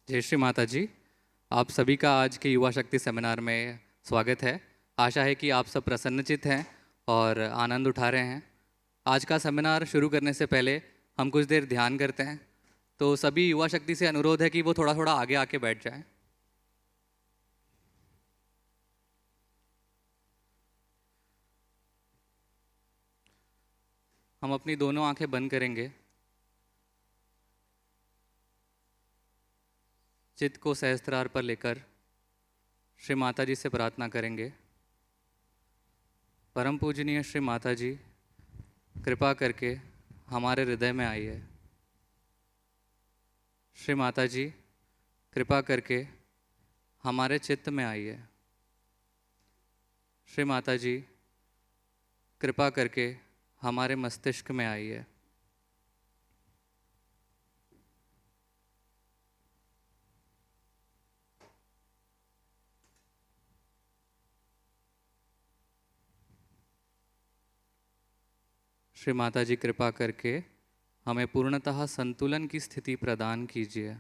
जय श्री माता जी। आप सभी का आज के युवा शक्ति सेमिनार में स्वागत है। आशा है कि आप सब प्रसन्नचित्त हैं और आनंद उठा रहे हैं। आज का सेमिनार शुरू करने से पहले हम कुछ देर ध्यान करते हैं। तो सभी युवा शक्ति से अनुरोध है कि वो थोड़ा थोड़ा आगे आके बैठ जाएं। हम अपनी दोनों आंखें बंद करेंगे। चित्त को सहस्त्रार पर लेकर श्री माता जी से प्रार्थना करेंगे। परम पूजनीय श्री माता जी, कृपा करके हमारे हृदय में आइए। श्री माता जी, कृपा करके हमारे चित्त में आइए। श्री माता जी, कृपा करके हमारे मस्तिष्क में आइए। श्री माता जी, कृपा करके हमें पूर्णतः संतुलन की स्थिति प्रदान कीजिए।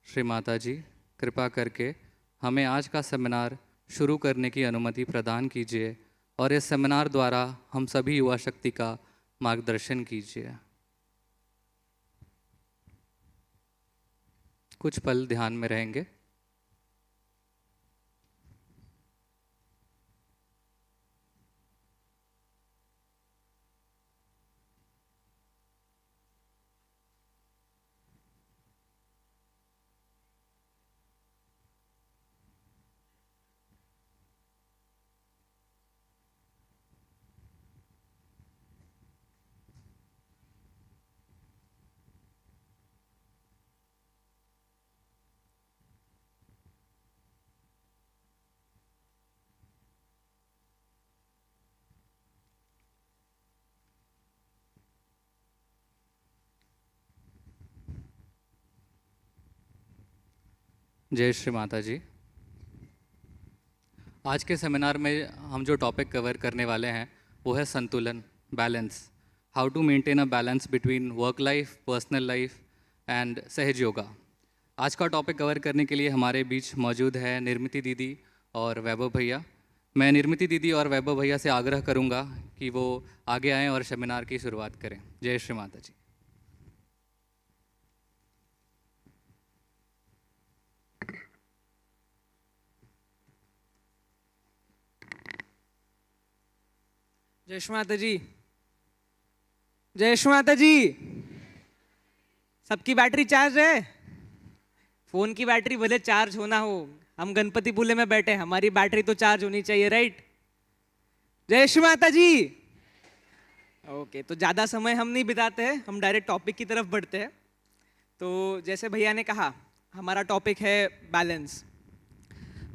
श्री माता जी, कृपा करके हमें आज का सेमिनार शुरू करने की अनुमति प्रदान कीजिए और इस सेमिनार द्वारा हम सभी युवा शक्ति का मार्गदर्शन कीजिए। कुछ पल ध्यान में रहेंगे। जय श्री माता जी। आज के सेमिनार में हम जो टॉपिक कवर करने वाले हैं वो है संतुलन, balance. How to maintain a balance between work life, personal life and Sahaja Yoga. आज का टॉपिक कवर करने के लिए हमारे बीच मौजूद है निर्मिति दीदी और वैभव भैया। मैं निर्मिति दीदी और वैभव भैया से आग्रह करूंगा कि वो आगे आएँ और सेमिनार की शुरुआत करें। जय श्री माता जी। जय श्री माता जी। जय श्री माता जी। सबकी बैटरी चार्ज है? फोन की बैटरी भले चार्ज होना हो, हम गणपति पुले में बैठे, हमारी बैटरी तो चार्ज होनी चाहिए, राइट? जय श्री माता जी। ओके, तो ज़्यादा समय हम नहीं बिताते हैं, हम डायरेक्ट टॉपिक की तरफ बढ़ते हैं। तो जैसे भैया ने कहा, हमारा टॉपिक है बैलेंस।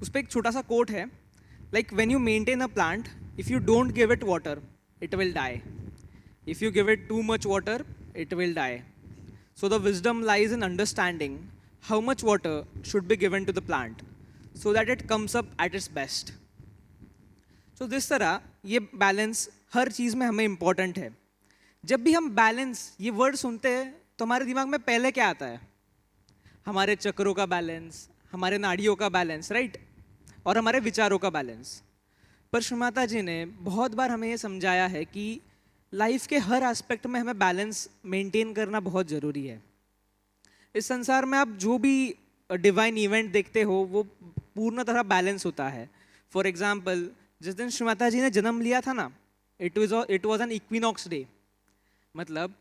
उस पर एक छोटा सा कोट है, like when you maintain a plant, if you don't give it water, it will die. If you give it too much water, it will die. So the wisdom lies in understanding how much water should be given to the plant so that it comes up at its best. So this तरह ये balance हर चीज़ में हमें important है। जब भी हम balance ये word सुनते हैं तो हमारे दिमाग में पहले क्या आता है? हमारे चक्रों का बैलेंस, हमारे नाड़ियों का बैलेंस, राइट? और हमारे विचारों का बैलेंस। पर श्री माता जी ने बहुत बार हमें ये समझाया है कि लाइफ के हर एस्पेक्ट में हमें बैलेंस मेंटेन करना बहुत ज़रूरी है। इस संसार में आप जो भी डिवाइन इवेंट देखते हो वो पूर्ण तरह बैलेंस होता है। फॉर एग्जाम्पल, जिस दिन श्री माता जी ने जन्म लिया था ना, it was an equinox day, मतलब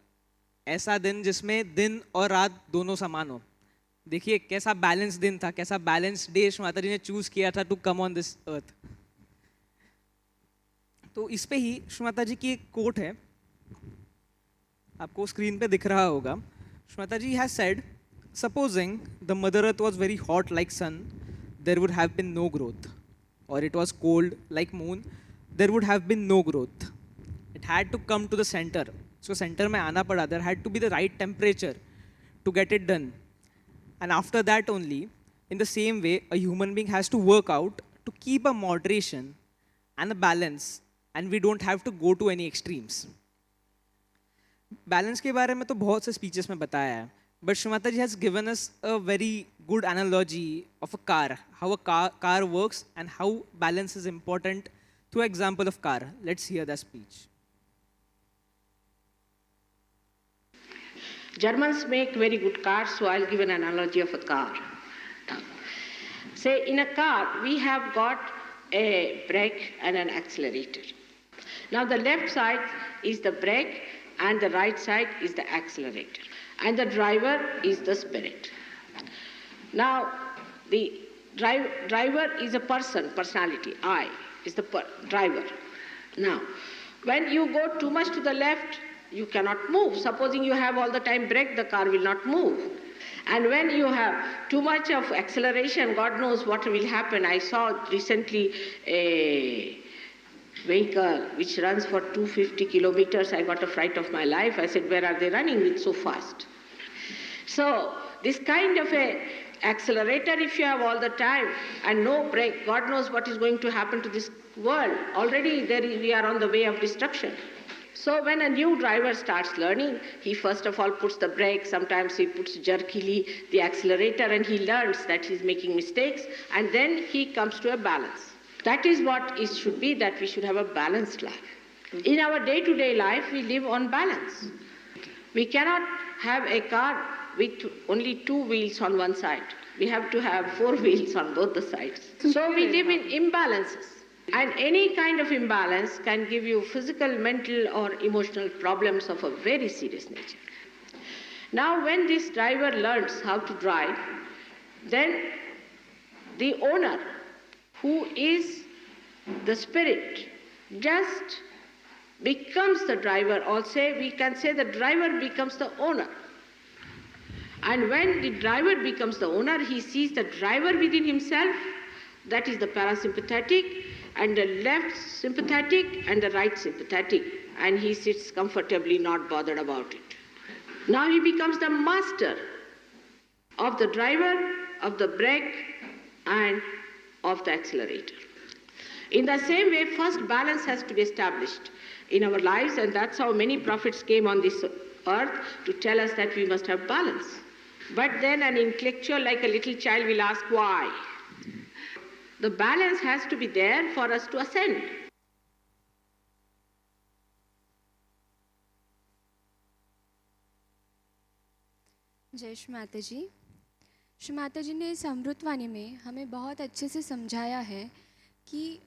ऐसा दिन जिसमें दिन और रात दोनों समान हो। देखिए कैसा बैलेंस दिन था, कैसा बैलेंस डे श्री माता जी ने चूज़ किया था to come on this earth. तो इस पे ही श्री माता जी की एक कोट है, आपको स्क्रीन पे दिख रहा होगा। Shri Mata ji has said, supposing the mother earth was very hot like sun, there would have been no growth, और it was cold like moon, there would have been no growth. It had to come to the centre, so centre में आना पड़ा। There had to be the right temperature to get it done, And after that only, in the same way, a human being has to work out to keep a moderation and a balance, and we don't have to go to any extremes. Balance के बारे में तो बहुत से speeches में बताया है, but Shrimata ji has given us a very good analogy of a car, how a car works and how balance is important through example of car. Let's hear the speech. Germans make very good cars, so I'll give an analogy of a car. Say in a car, we have got a brake and an accelerator. Now the left side is the brake and the right side is the accelerator. And the driver is the spirit. Now the driver is a personality, I is the driver. Now, when you go too much to the left, you cannot move. Supposing you have all the time brake, the car will not move. And when you have too much of acceleration, God knows what will happen. I saw recently a vehicle which runs for 250 kilometers. I got a fright of my life. I said, where are they running with so fast? So this kind of a accelerator, if you have all the time and no brake, God knows what is going to happen to this world. Already we are on the way of destruction. So when a new driver starts learning, he first of all puts the brake, sometimes he puts jerkily the accelerator, and he learns that he's making mistakes, and then he comes to a balance. That is what it should be, that we should have a balanced life. In our day-to-day life, we live on balance. We cannot have a car with only 2 wheels on one side. We have to have 4 wheels on both the sides. So we live in imbalances. And any kind of imbalance can give you physical, mental, or emotional problems of a very serious nature. Now, when this driver learns how to drive, then the owner, who is the spirit, just becomes the driver, or we can say the driver becomes the owner. And when the driver becomes the owner, he sees the driver within himself, that is the parasympathetic, and the left sympathetic and the right sympathetic, and he sits comfortably, not bothered about it. Now he becomes the master of the driver, of the brake, and of the accelerator. In the same way, first balance has to be established in our lives, and that's how many prophets came on this earth to tell us that we must have balance. But then an intellectual, like a little child, will ask why. The balance has to be there for us to ascend. जय श्री माता जी। श्री माता जी ने इस अमृतवाणी में हमें बहुत अच्छे से समझाया है कि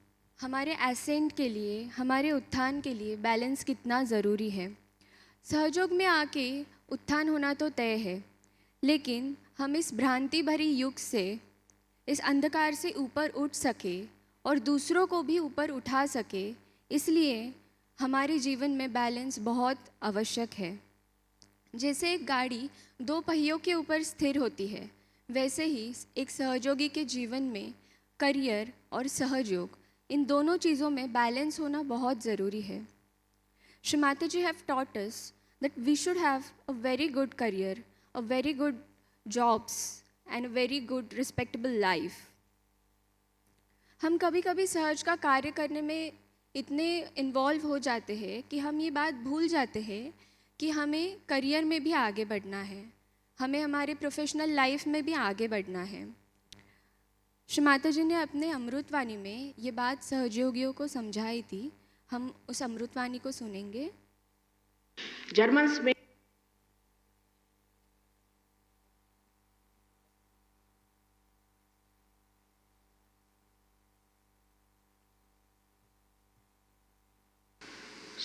हमारे एसेंट के लिए, हमारे उत्थान के लिए बैलेंस कितना ज़रूरी है। सहयोग में आके उत्थान होना तो तय है, लेकिन हम इस भ्रांति भरी युग से, इस अंधकार से ऊपर उठ सके और दूसरों को भी ऊपर उठा सके, इसलिए हमारे जीवन में बैलेंस बहुत आवश्यक है। जैसे एक गाड़ी 2 पहियों के ऊपर स्थिर होती है, वैसे ही एक सहयोगी के जीवन में करियर और सहयोग, इन दोनों चीज़ों में बैलेंस होना बहुत ज़रूरी है। Shri Mata ji have taught us that we should have a very good career, a very good jobs and a very good respectable life. हम कभी कभी सहज का कार्य करने में इतने इन्वॉल्व हो जाते हैं कि हम ये बात भूल जाते हैं कि हमें करियर में भी आगे बढ़ना है, हमें हमारे प्रोफेशनल लाइफ में भी आगे बढ़ना है। श्री माता जी ने अपने अमृतवाणी में ये बात सहयोगियों को समझाई थी। हम उस अमृतवाणी को सुनेंगे। Germans में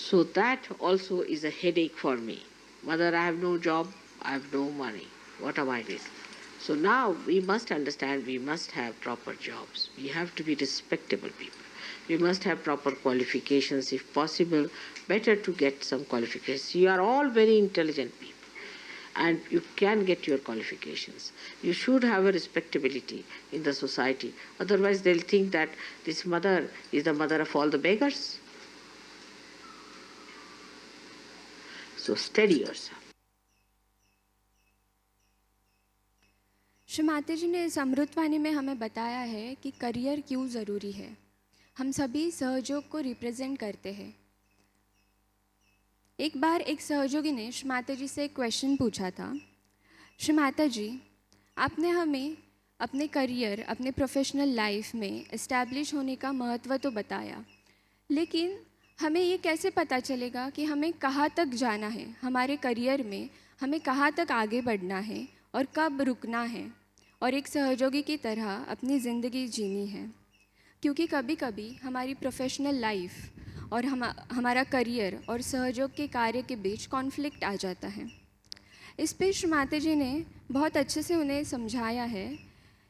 So that also is a headache for me. Mother, I have no job, I have no money. What am I doing? So now we must understand we must have proper jobs. We have to be respectable people. We must have proper qualifications if possible. Better to get some qualifications. You are all very intelligent people and you can get your qualifications. You should have a respectability in the society. Otherwise they'll think that this mother is the mother of all the beggars. So steady yourself. Shri Mata जी ने इस अमृतवाणी में हमें बताया है कि career क्यों ज़रूरी है। हम सभी सहयोग को रिप्रेजेंट करते हैं। एक बार एक सहयोगी ने श्री माता जी से एक क्वेश्चन पूछा था, श्री माता जी, आपने हमें अपने करियर, अपने प्रोफेशनल लाइफ में इस्टेब्लिश होने का महत्व तो बताया, लेकिन हमें ये कैसे पता चलेगा कि हमें कहाँ तक जाना है, हमारे करियर में हमें कहाँ तक आगे बढ़ना है और कब रुकना है और एक सहयोगी की तरह अपनी ज़िंदगी जीनी है। क्योंकि कभी कभी हमारी प्रोफेशनल लाइफ और हमारा करियर और सहयोग के कार्य के बीच कॉन्फ्लिक्ट आ जाता है। इस पे श्री माता जी ने बहुत अच्छे से उन्हें समझाया है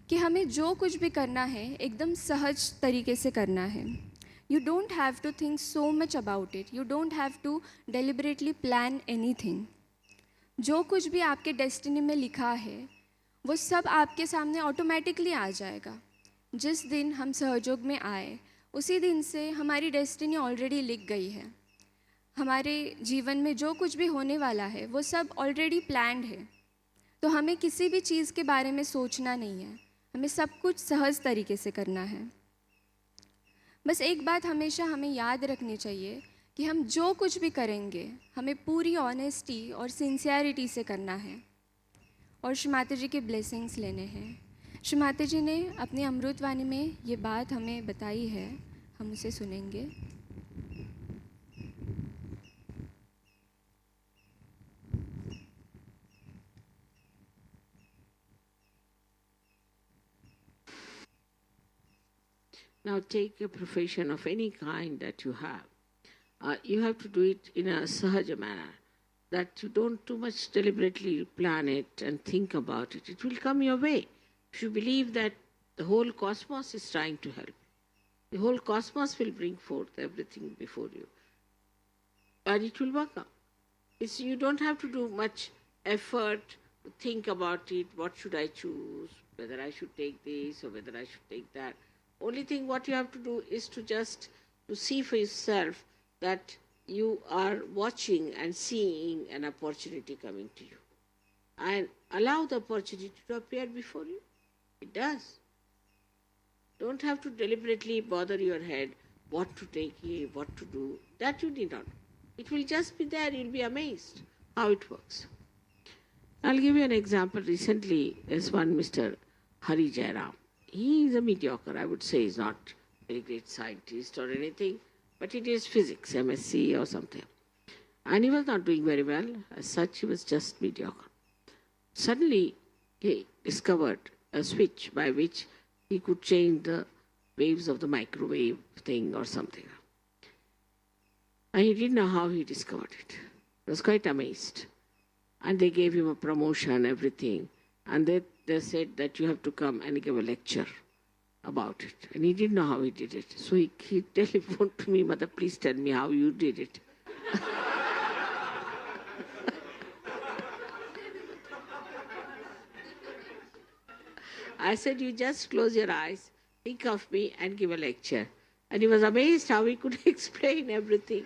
कि हमें जो कुछ भी करना है एकदम सहज तरीके से करना है। You don't have to think so much about it, you don't have to deliberately plan anything. जो कुछ भी आपके डेस्टिनी में लिखा है वो सब आपके सामने ऑटोमेटिकली आ जाएगा। जिस दिन हम सहयोग में आए उसी दिन से हमारी डेस्टिनी ऑलरेडी लिख गई है। हमारे जीवन में जो कुछ भी होने वाला है वो सब ऑलरेडी प्लान्ड है। तो हमें किसी भी चीज़ के बारे में सोचना नहीं है, हमें सब कुछ सहज तरीके से करना है। बस एक बात हमेशा हमें याद रखनी चाहिए कि हम जो कुछ भी करेंगे हमें पूरी ऑनेस्टी और सिंसियरिटी से करना है और श्री माता जी के ब्लेसिंग्स लेने हैं। श्री माता जी ने अपनी अमृतवाणी में ये बात हमें बताई है, हम उसे सुनेंगे। Now take a profession of any kind that you have. You have to do it in a sahaja manner, that you don't too much deliberately plan it and think about it. It will come your way. If you believe that the whole cosmos is trying to help, the whole cosmos will bring forth everything before you. And it will work out. You don't have to do much effort to think about it. What should I choose? Whether I should take this or whether I should take that. Only thing what you have to do is to just to see for yourself that you are watching and seeing an opportunity coming to you. And allow the opportunity to appear before you. It does. Don't have to deliberately bother your head what to take here, what to do. That you need not. It will just be there. You'll be amazed how it works. I'll give you an example. Recently, there's one Mr. Hari Jairam. He is a mediocre. I would say he's not a very great scientist or anything, but it is physics, MSc or something. And he was not doing very well. As such, he was just mediocre. Suddenly, he discovered a switch by which he could change the waves of the microwave thing or something. And he didn't know how he discovered it. He was quite amazed. And they gave him a promotion, everything. And they said that you have to come and give a lecture about it. And he didn't know how he did it. So he telephoned to me, Mother, please tell me how you did it. I said, you just close your eyes, think of me and give a lecture. And he was amazed how he could explain everything.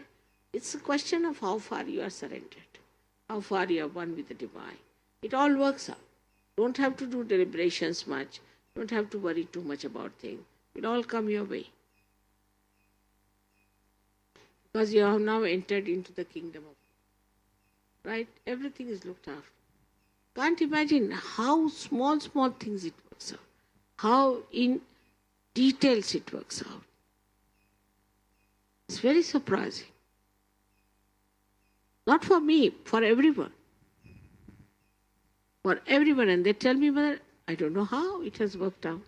It's a question of how far you are surrendered, how far you are one with the divine. It all works out. Don't have to do deliberations much. Don't have to worry too much about things. It all come your way. Because you have now entered into the kingdom of God. Right? Everything is looked after. Can't imagine how small things it works out. How in details it works out. It's very surprising. Not for me, for everyone. For everyone. And they tell me, Mother, I don't know how it has worked out.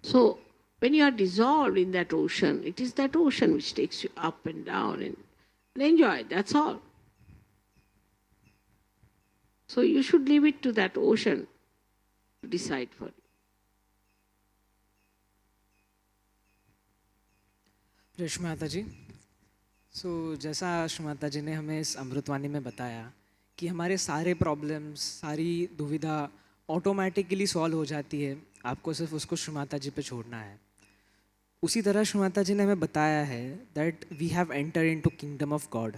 So, when you are dissolved in that ocean, it is that ocean which takes you up and down and enjoy, that's all. So you should leave it to that ocean to decide for you. Reshma माता जी, जैसा श्री माता जी ने हमें इस अमृतवाणी में बताया कि हमारे सारे प्रॉब्लम्स, सारी दुविधा ऑटोमेटिकली सॉल्व हो जाती है, आपको सिर्फ उसको श्री माता जी पे छोड़ना है। उसी तरह श्री माता जी ने हमें बताया है that we have enter into kingdom of God.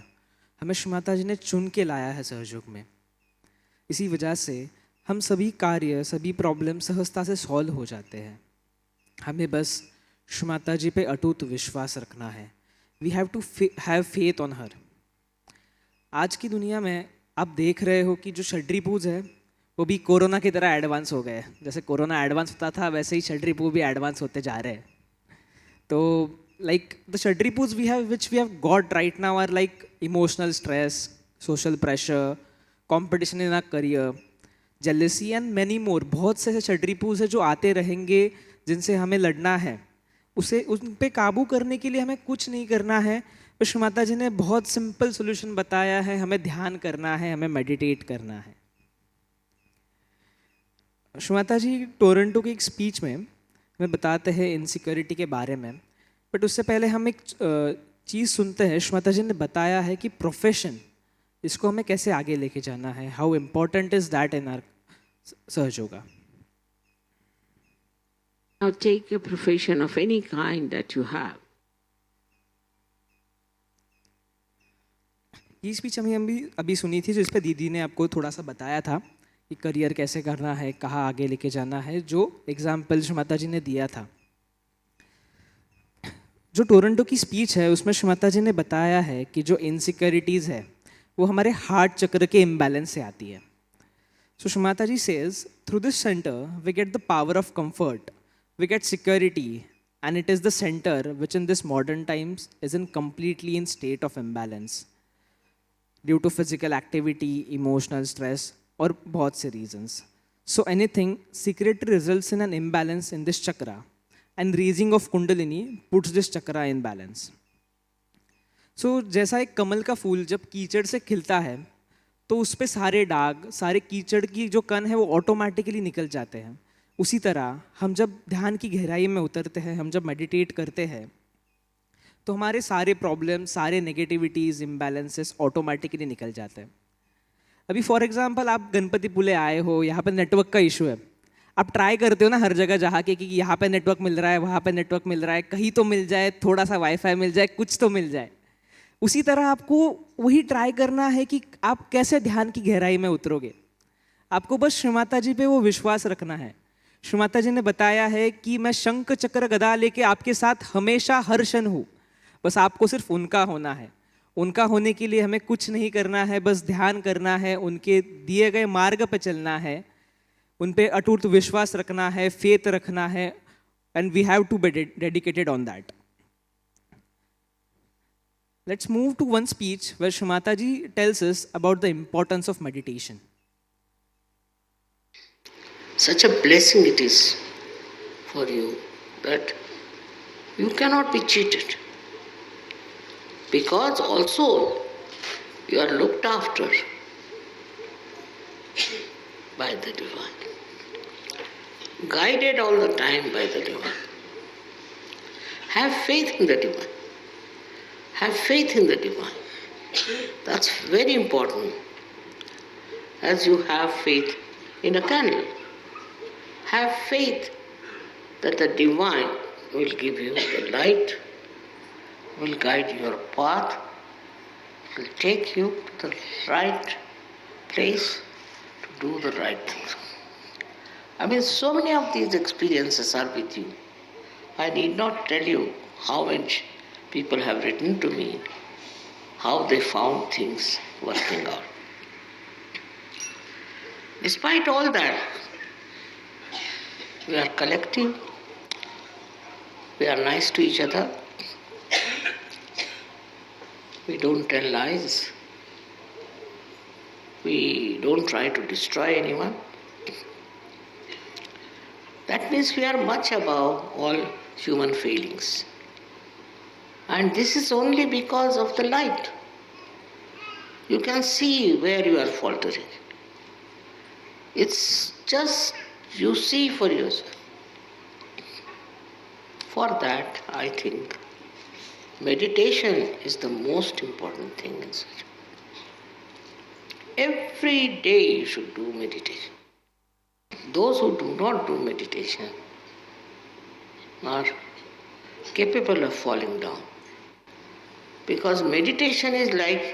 हमें श्री माता जी ने चुन के लाया है सहयोग में। इसी वजह से हम सभी कार्य, सभी प्रॉब्लम सहजता से सॉल्व हो जाते हैं। हमें बस श्री माता जी पे अटूट विश्वास रखना है। We have to have faith on her. आज की दुनिया में आप देख रहे हो कि जो षड्री पूज है वो भी कोरोना की तरह एडवांस हो गए। जैसे कोरोना एडवांस होता था वैसे ही षड्री पूज भी एडवांस होते जा रहे हैं। तो like the षड्री पूज which we have got right now are like emotional stress, social pressure, competition in our career, jealousy and many more। बहुत से षड्री पूज है जो आते रहेंगे जिनसे हमें लड़ना है। उसे उन पे काबू करने के लिए हमें कुछ नहीं करना है। तो श्री माता जी ने बहुत सिंपल सोल्यूशन बताया है। हमें ध्यान करना है, हमें मेडिटेट करना है। श्री माता जी टोरंटो की एक स्पीच में हमें बताते हैं इनसिक्योरिटी के बारे में। बट उससे पहले हम एक चीज़ सुनते हैं। श्री माता जी ने बताया है कि प्रोफेशन, इसको हमें कैसे आगे लेके जाना है। How important is that in our Sahaja Yoga. Now take a profession of any kind that you have. ये स्पीच हम अभी सुनी थी, जिस पे दीदी ने आपको थोड़ा सा बताया था कि करियर कैसे करना है, कहाँ आगे लेके जाना है, जो एग्जाम्पल श्री माता जी ने दिया था। जो टोरंटो की स्पीच है उसमें श्री माता जी ने बताया है कि जो इनसिक्योरिटीज़ है वो हमारे हार्ट चक्र के इम्बैलेंस से आती है। So Shri Mata ji says through this centre we get the power of comfort, we get security, and it is the center which in this modern times is in completely in state of imbalance due to physical activity, emotional stress और बहुत से reasons. So anything secretly results in an imbalance in this chakra, and raising of kundalini puts this chakra in balance. So जैसा एक कमल का फूल जब कीचड़ से खिलता है तो उस पे सारे दाग, सारे कीचड़ की जो कण है वो ऑटोमेटिकली निकल जाते हैं। उसी तरह हम जब ध्यान की गहराई में उतरते हैं, हम जब मेडिटेट करते हैं तो हमारे सारे प्रॉब्लम, सारे नेगेटिविटीज़, इम्बैलेंसेस ऑटोमेटिकली निकल जाते हैं। अभी फॉर एग्जांपल आप गणपतिपुले आए हो, यहाँ पे नेटवर्क का इशू है। आप ट्राई करते हो ना हर जगह जहाँ के कि यहाँ पे नेटवर्क मिल रहा है, वहाँ पे नेटवर्क मिल रहा है, कहीं तो मिल जाए, थोड़ा सा वाईफाई मिल जाए, कुछ तो मिल जाए। उसी तरह आपको वही ट्राई करना है कि आप कैसे ध्यान की गहराई में उतरोगे। आपको बस श्री माता जी पे वो विश्वास रखना है। श्री माता जी ने बताया है कि मैं शंख चक्र गदा लेके आपके साथ हमेशा हर क्षण हूँ। बस आपको सिर्फ उनका होना है। उनका होने के लिए हमें कुछ नहीं करना है, बस ध्यान करना है, उनके दिए गए मार्ग पर चलना है, उन पे अटूट विश्वास रखना है, फेथ रखना है, and we have to be dedicated on that. Let's move to one speech where Shri Mata ji tells us about the importance of meditation. Such a blessing it is for you that you cannot be cheated, because also you are looked after by the divine, guided all the time by the divine. Have faith in the divine. Have faith in the divine. That's very important, as you have faith in a candle. Have faith that the divine will give you the light, will guide your path, will take you to the right place to do the right things. I mean, so many of these experiences are with you. I need not tell you how much people have written to me, how they found things working out. Despite all that, we are collective, we are nice to each other, we don't tell lies, we don't try to destroy anyone. That means we are much above all human failings. And this is only because of the light. You can see where you are faltering. It's just you see for yourself. For that, I think meditation is the most important thing in such. Every day you should do meditation. Those who do not do meditation are capable of falling down. Because meditation is like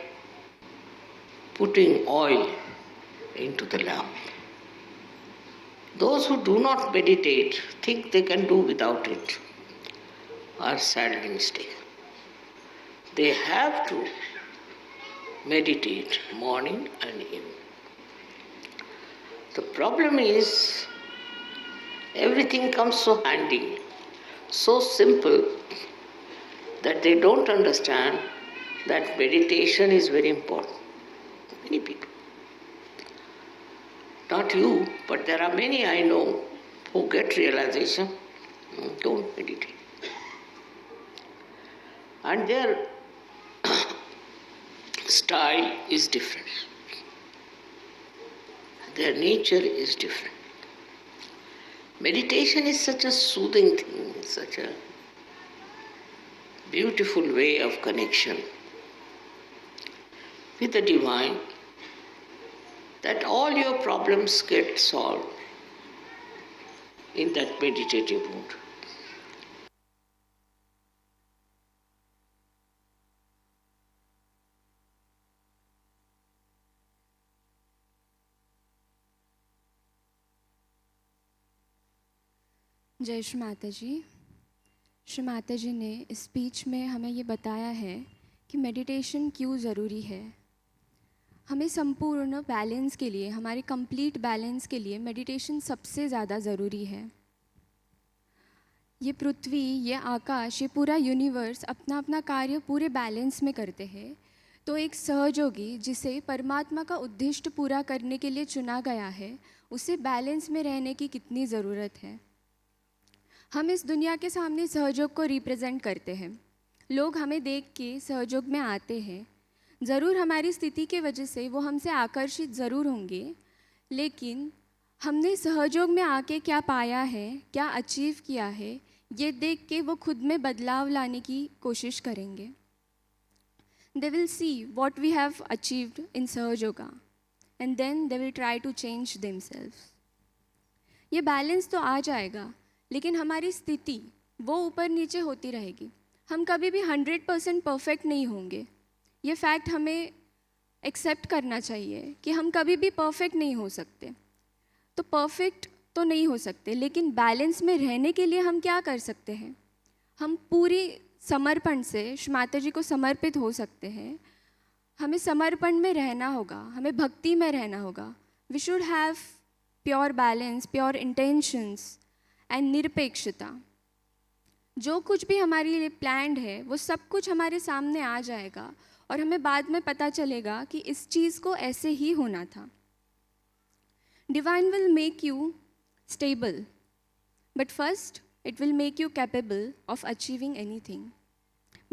putting oil into the lamp. Those who do not meditate, think they can do without it, are sadly mistaken. They have to meditate morning and evening. The problem is, everything comes so handy, so simple, that they don't understand that meditation is very important. Many people. Not you, but there are many I know who get realization, don't meditate. And their style is different. Their nature is different. Meditation is such a soothing thing, such a beautiful way of connection with the divine, that all your problems get solved in that meditative mood. जय श्री माता जी। श्री माता जी ने इस speech में हमें ये बताया है कि meditation क्यों ज़रूरी है। हमें संपूर्ण बैलेंस के लिए, हमारे कंप्लीट बैलेंस के लिए मेडिटेशन सबसे ज़्यादा ज़रूरी है। ये पृथ्वी, ये आकाश, ये पूरा यूनिवर्स अपना अपना कार्य पूरे बैलेंस में करते हैं। तो एक सहयोगी जिसे परमात्मा का उद्देश्य पूरा करने के लिए चुना गया है, उसे बैलेंस में रहने की कितनी ज़रूरत है। हम इस दुनिया के सामने सहयोग को रिप्रेजेंट करते हैं। लोग हमें देख के सहयोग में आते हैं। ज़रूर हमारी स्थिति के वजह से वो हमसे आकर्षित ज़रूर होंगे, लेकिन हमने सहयोग में आके क्या पाया है, क्या अचीव किया है, ये देख के वो खुद में बदलाव लाने की कोशिश करेंगे। They will see what we have achieved in सहयोगा and then they will try to change themselves. ये बैलेंस तो आ जाएगा, लेकिन हमारी स्थिति वो ऊपर नीचे होती रहेगी। हम कभी भी 100% परफेक्ट नहीं होंगे। ये फैक्ट हमें एक्सेप्ट करना चाहिए कि हम कभी भी परफेक्ट नहीं हो सकते। तो परफेक्ट तो नहीं हो सकते, लेकिन बैलेंस में रहने के लिए हम क्या कर सकते हैं? हम पूरी समर्पण से माता जी को समर्पित हो सकते हैं। हमें समर्पण में रहना होगा, हमें भक्ति में रहना होगा। We should have pure balance, pure intentions and निरपेक्षता। जो कुछ भी हमारे लिए प्लान्ड है वो सब कुछ हमारे सामने आ जाएगा और हमें बाद में पता चलेगा कि इस चीज़ को ऐसे ही होना था। Divine will make you stable, but first it will make you capable of achieving anything.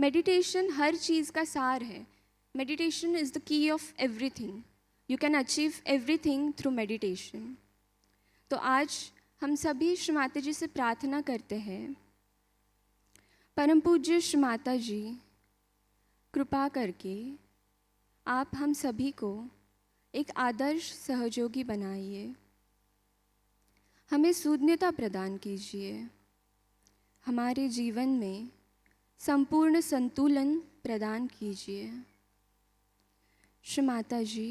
Meditation हर चीज़ का सार है। Meditation is the key of everything. You can achieve everything through meditation. तो आज हम सभी श्री माता जी से प्रार्थना करते हैं, परम पूज्य श्री माता जी, कृपा करके आप हम सभी को एक आदर्श सहयोगी बनाइए। हमें शून्यता प्रदान कीजिए। हमारे जीवन में संपूर्ण संतुलन प्रदान कीजिए। Shri Mata ji,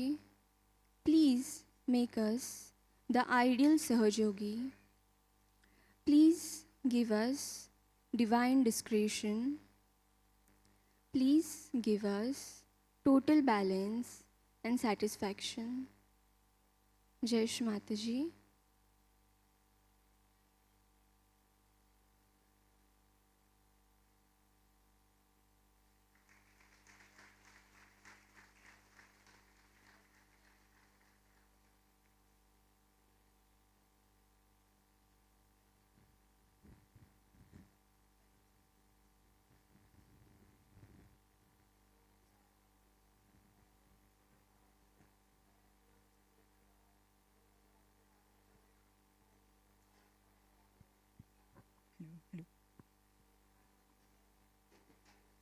please make us the ideal Sahaja Yogi. Please give us divine discretion. Please give us total balance and satisfaction. जय श्री माता जी।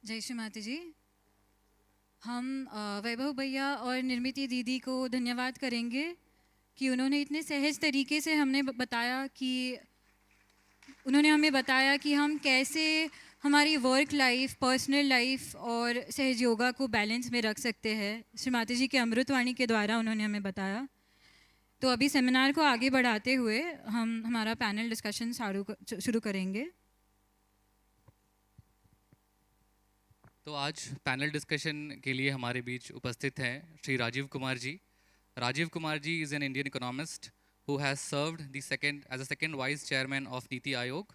जय श्री माता जी। हम वैभव भैया और निर्मिति दीदी को धन्यवाद करेंगे कि उन्होंने इतने सहज तरीके से उन्होंने हमें बताया कि हम कैसे हमारी वर्क लाइफ, पर्सनल लाइफ और सहज योगा को बैलेंस में रख सकते हैं। श्री माता जी के अमृतवाणी के द्वारा उन्होंने हमें बताया। तो अभी सेमिनार को आगे बढ़ाते हुए हम हमारा पैनल डिस्कशन शुरू करेंगे। तो आज पैनल डिस्कशन के लिए हमारे बीच उपस्थित हैं Shri Rajiv Kumar ji. Rajiv Kumar ji is an Indian economist who has served as a second vice chairman of Niti Aayog.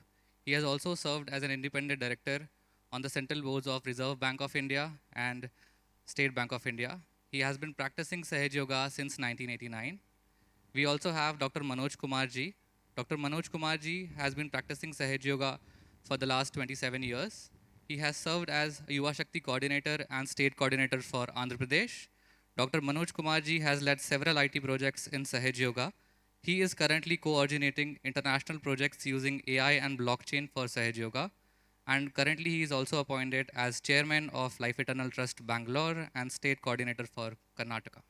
He has also served as an independent director on the central boards of Reserve Bank of India and State Bank of India. He has been practicing Sahaj Yoga since 1989. We also have Dr. Manoj Kumar ji. Dr. Manoj Kumar ji has been practicing Sahaj Yoga for the last 27 years. He has served as Yuva Shakti coordinator and state coordinator for Andhra Pradesh. Dr. Manoj Kumar ji has led several IT projects in Sahaj Yoga. He is currently coordinating international projects using AI and blockchain for Sahaj Yoga. And currently he is also appointed as chairman of Life Eternal Trust Bangalore and state coordinator for Karnataka.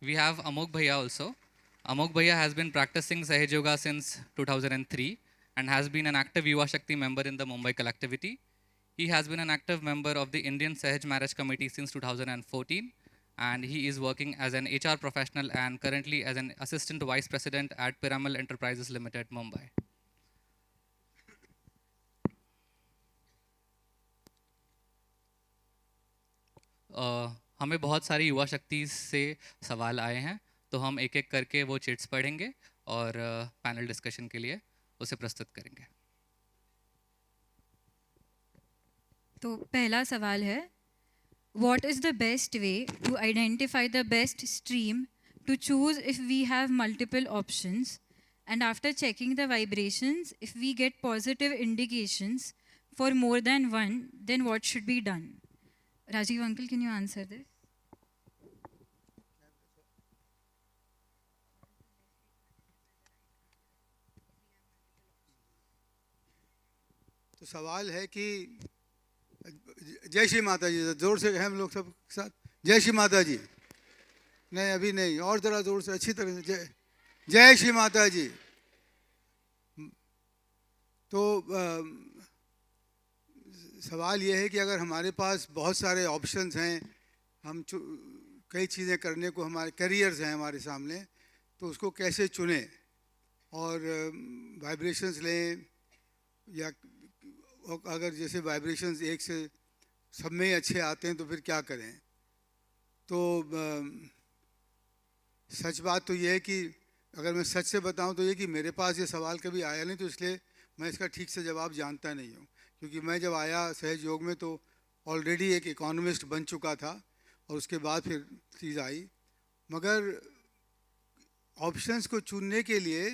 We have Amok Bhaiya also. Amok Bhaiya has been practicing Sahaj Yoga since 2003 and has been an active Yuva Shakti member in the Mumbai collectivity. He has been an active member of the Indian Sahaj Marriage Committee since 2014, and he is working as an HR professional and currently as an assistant vice president at Piramal Enterprises Limited, Mumbai. हमें बहुत सारी युवा शक्ति से सवाल आए हैं, तो हम एक एक करके वो चिट्स पढ़ेंगे और पैनल डिस्कशन के लिए उसे प्रस्तुत करेंगे। तो पहला सवाल है, What is the best way to identify the best stream to choose if we have multiple options? And after checking the vibrations, if we get positive indications for more than one, then what should be done? Rajiv uncle, can you answer this? तो सवाल है कि जय श्री माता जी, जोर से हम लोग सब साथ जय श्री माता जी। नहीं अभी नहीं, और ज़रा जोर से अच्छी तरह से जय श्री माता जी। तो सवाल ये है कि अगर हमारे पास बहुत सारे ऑप्शंस हैं, हम कई चीज़ें करने को, हमारे करियर्स हैं हमारे सामने, तो उसको कैसे चुनें और वाइब्रेशंस लें, या अगर जैसे वाइब्रेशंस एक से सब में ही अच्छे आते हैं तो फिर क्या करें। तो सच बात तो ये है कि अगर मैं सच से बताऊं तो ये कि मेरे पास ये सवाल कभी आया नहीं, तो इसलिए मैं इसका ठीक से जवाब जानता नहीं हूं। क्योंकि मैं जब आया सहज योग में तो ऑलरेडी एक इकोनॉमिस्ट बन चुका था और उसके बाद फिर चीज़ आई। मगर ऑप्शंस को चुनने के लिए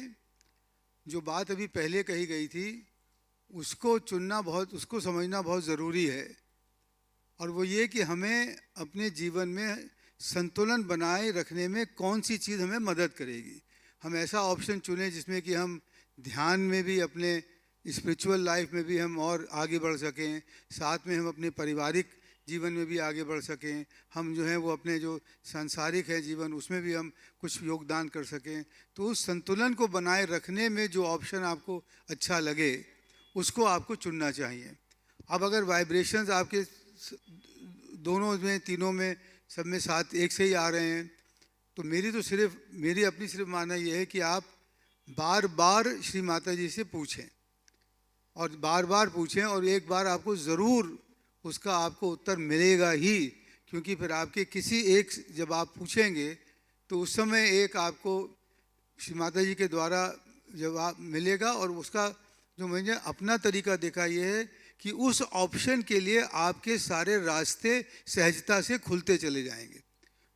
जो बात अभी पहले कही गई थी, उसको चुनना बहुत, उसको समझना बहुत ज़रूरी है। और वो ये कि हमें अपने जीवन में संतुलन बनाए रखने में कौन सी चीज़ हमें मदद करेगी। हम ऐसा ऑप्शन चुनें जिसमें कि हम ध्यान में भी, अपने स्पिरिचुअल लाइफ में भी हम और आगे बढ़ सकें, साथ में हम अपने पारिवारिक जीवन में भी आगे बढ़ सकें, हम जो है वो अपने जो सांसारिक है जीवन उसमें भी हम कुछ योगदान कर सकें। तो उस संतुलन को बनाए रखने में जो ऑप्शन आपको अच्छा लगे उसको आपको चुनना चाहिए। अब अगर वाइब्रेशंस आपके दोनों में, तीनों में, सब में साथ एक से ही आ रहे हैं, तो मेरी अपनी सिर्फ मानना ये है कि आप बार बार श्री माता जी से पूछें, और बार बार पूछें, और एक बार आपको ज़रूर उसका आपको उत्तर मिलेगा ही। क्योंकि फिर आपके किसी एक, जब आप पूछेंगे तो उस समय एक आपको श्री माता जी के द्वारा जवाब मिलेगा। और उसका जो मैंने अपना तरीका देखा ये है कि उस ऑप्शन के लिए आपके सारे रास्ते सहजता से खुलते चले जाएंगे।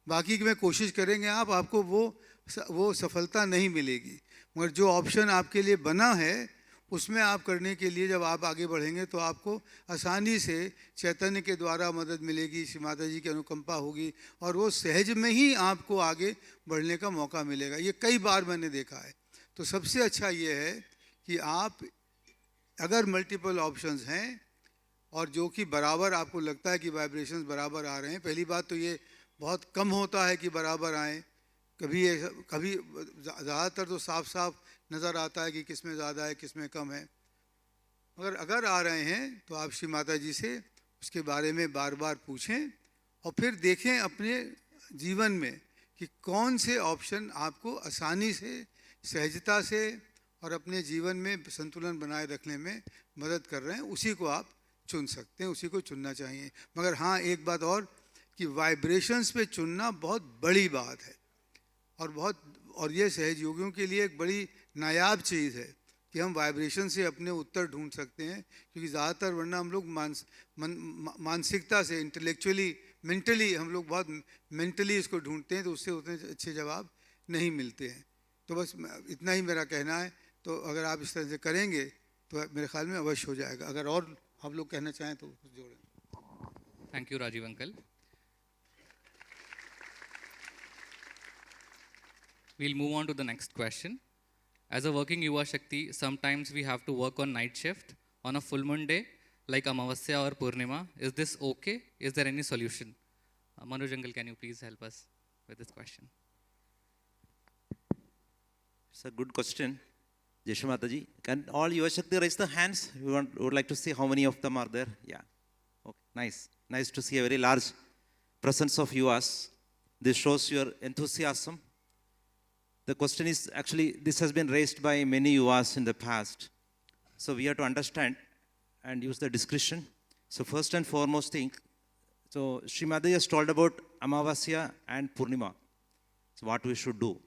बाकी में कोशिश करेंगे आप, आपको वो सफलता नहीं मिलेगी। मगर जो ऑप्शन आपके लिए बना है उसमें आप करने के लिए जब आप आगे बढ़ेंगे तो आपको आसानी से चैतन्य के द्वारा मदद मिलेगी, श्री माता जी की अनुकंपा होगी, और वो सहज में ही आपको आगे बढ़ने का मौका मिलेगा। ये कई बार मैंने देखा है। तो सबसे अच्छा ये है कि आप अगर मल्टीपल ऑप्शंस हैं और जो कि बराबर आपको लगता है कि वाइब्रेशंस बराबर आ रहे हैं, पहली बात तो ये बहुत कम होता है कि बराबर आएँ, कभी ज़्यादातर तो साफ साफ नज़र आता है कि किस में ज़्यादा है किस में कम है। मगर अगर आ रहे हैं तो आप श्री माता जी से उसके बारे में बार बार पूछें और फिर देखें अपने जीवन में कि कौन से ऑप्शन आपको आसानी से, सहजता से और अपने जीवन में संतुलन बनाए रखने में मदद कर रहे हैं, उसी को आप चुन सकते हैं, उसी को चुनना चाहिए। मगर हाँ, एक बात और कि वाइब्रेशंस पे चुनना बहुत बड़ी बात है और ये सहयोगियों के लिए एक बड़ी नायाब चीज़ है कि हम वाइब्रेशन से अपने उत्तर ढूंढ सकते हैं, क्योंकि ज़्यादातर वरना हम लोग मानसिकता से, इंटेलेक्चुअली, मेंटली हम लोग बहुत मेंटली इसको ढूंढते हैं, तो उससे उतने अच्छे जवाब नहीं मिलते हैं। तो बस इतना ही मेरा कहना है। तो अगर आप इस तरह से करेंगे तो मेरे ख्याल में अवश्य हो जाएगा। अगर और आप लोग कहना चाहें तो कुछ जोड़ें। Thank you Rajeev uncle. We'll move on to the next question. As a working Yuva Shakti, sometimes we have to work on night shift on a full moon day like Amavasya or Purnima. Is this okay? Is there any solution? Manoj Uncle, can you please help us with this question? It's a good question. Jeshu Mataji, can all Yuva Shakti raise the hands? We would like to see how many of them are there. Yeah. Okay. Nice. Nice to see a very large presence of Yuvas. This shows your enthusiasm. The question is, actually, this has been raised by many Yuvas in the past. So we have to understand and use the discretion. So first and foremost thing, so Srimati has told about Amavasya and Purnima. So what we should do.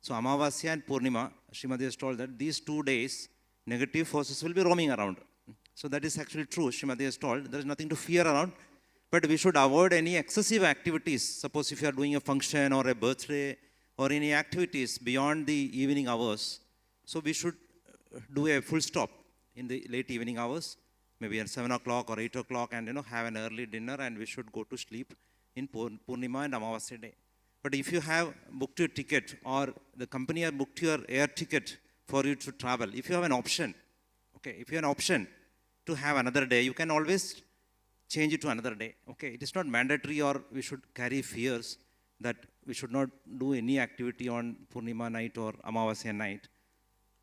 So Amavasya and Purnima, Srimati has told that these 2 days, negative forces will be roaming around. So that is actually true. Srimati has told there is nothing to fear around, but we should avoid any excessive activities. Suppose if you are doing a function or a birthday or any activities beyond the evening hours, so we should do a full stop in the late evening hours, maybe at 7 o'clock or 8 o'clock, and have an early dinner, and we should go to sleep in Purnima and Amavasya day. But if you have booked your ticket or the company has booked your air ticket for you to travel, if you have an option, okay, if you have an option to have another day, you can always change it to another day. Okay, it is not mandatory or we should carry fears that we should not do any activity on Purnima night or Amavasya night.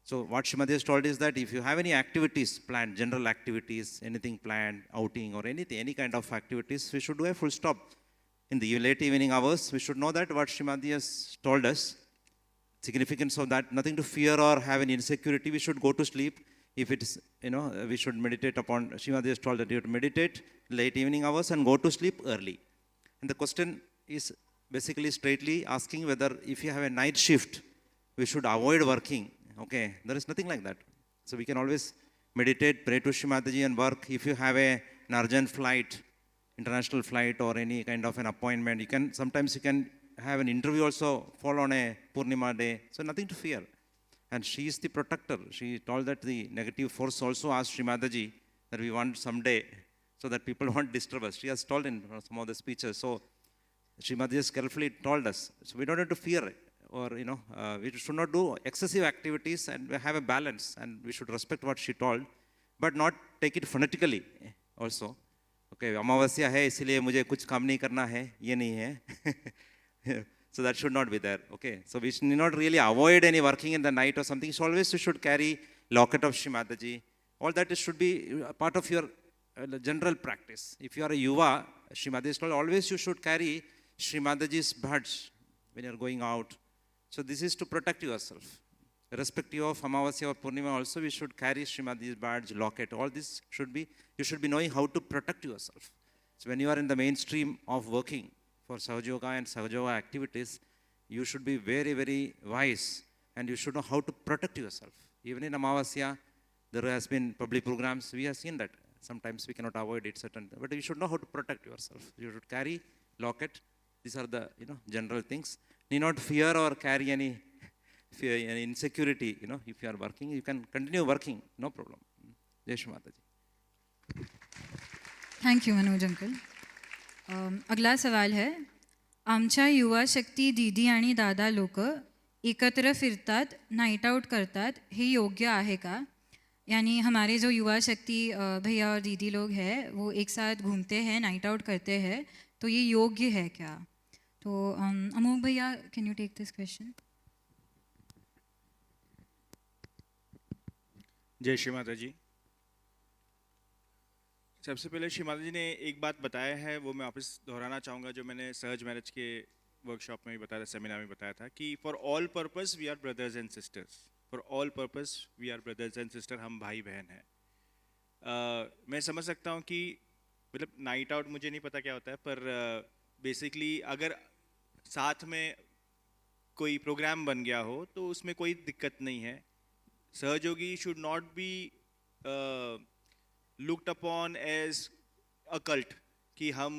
So what Srimati has told is that if you have any activities planned, general activities, anything planned, outing or anything, any kind of activities, we should do a full stop. In the late evening hours, we should know that what Srimati has told us, significance of that, nothing to fear or have any insecurity, we should go to sleep. If it is, we should meditate upon, Srimati has told that you have to meditate late evening hours and go to sleep early. And the question is basically straightly asking whether if you have a night shift, we should avoid working. Okay, there is nothing like that. So we can always meditate, pray to Shri Mataji and work. If you have an urgent flight, international flight or any kind of an appointment, sometimes you can have an interview also fall on a Purnima day. So nothing to fear. And she is the protector. She told that the negative force also asked Shri Mataji that we want someday so that people won't disturb us. She has told in some of the speeches. So Srimati has carefully told us. So we don't have to fear or, we should not do excessive activities and have a balance, and we should respect what she told, but not take it phonetically also. Okay, Amavasya hai, isliye mujhe kuch kaam nahi karna hai, ye nahi hai. So that should not be there. Okay, so we should not really avoid any working in the night or something. So always you should carry locket of Shri Mataji. All that should be a part of your general practice. If you are a Yuva, Shri Mataji told always you should carry Shri Mataji's badge when you are going out. So this is to protect yourself. Irrespective of Amavasya or Purnima also, we should carry Shri Mataji's badge, locket. All this should be, you should be knowing how to protect yourself. So when you are in the mainstream of working for Sahaja Yoga and Sahaja Yoga activities, you should be very, very wise, and you should know how to protect yourself. Even in Amavasya, there has been public programs. We have seen that. Sometimes we cannot avoid it, but you should know how to protect yourself. You should carry locket. These are the general things. Need not fear or carry any fear, any insecurity. If you are working, you can continue working. No problem. Jai Shri Mataji. Thank you Manoj uncle. अगला सवाल है, आमच्या युवा शक्ती दीदी आणि दादा लोक एकत्र फिरतात, नाईट आउट करतात, हे योग्य आहे का? यानी हमारे जो युवा शक्ति भैया और दीदी लोग हैं वो एक साथ घूमते हैं, नाइट आउट करते हैं, तो ये योग्य है क्या? तो अमोघ भैया, can you take this question? Jai Shri Mata जी. सबसे पहले श्री माता जी ने एक बात बताया है, वो मैं वापस दोहराना चाहूँगा, जो मैंने सहज मैरिज के वर्कशॉप में भी बताया था, सेमिनार में बताया था कि for all purpose we are brothers and sisters, for all purpose we are brothers and sister, हम भाई बहन हैं। मैं समझ सकता हूँ कि मतलब नाइट आउट मुझे नहीं पता क्या होता है, पर बेसिकली अगर साथ में कोई प्रोग्राम बन गया हो तो उसमें कोई दिक्कत नहीं है। सहयोगी should not be looked upon as a cult, कि हम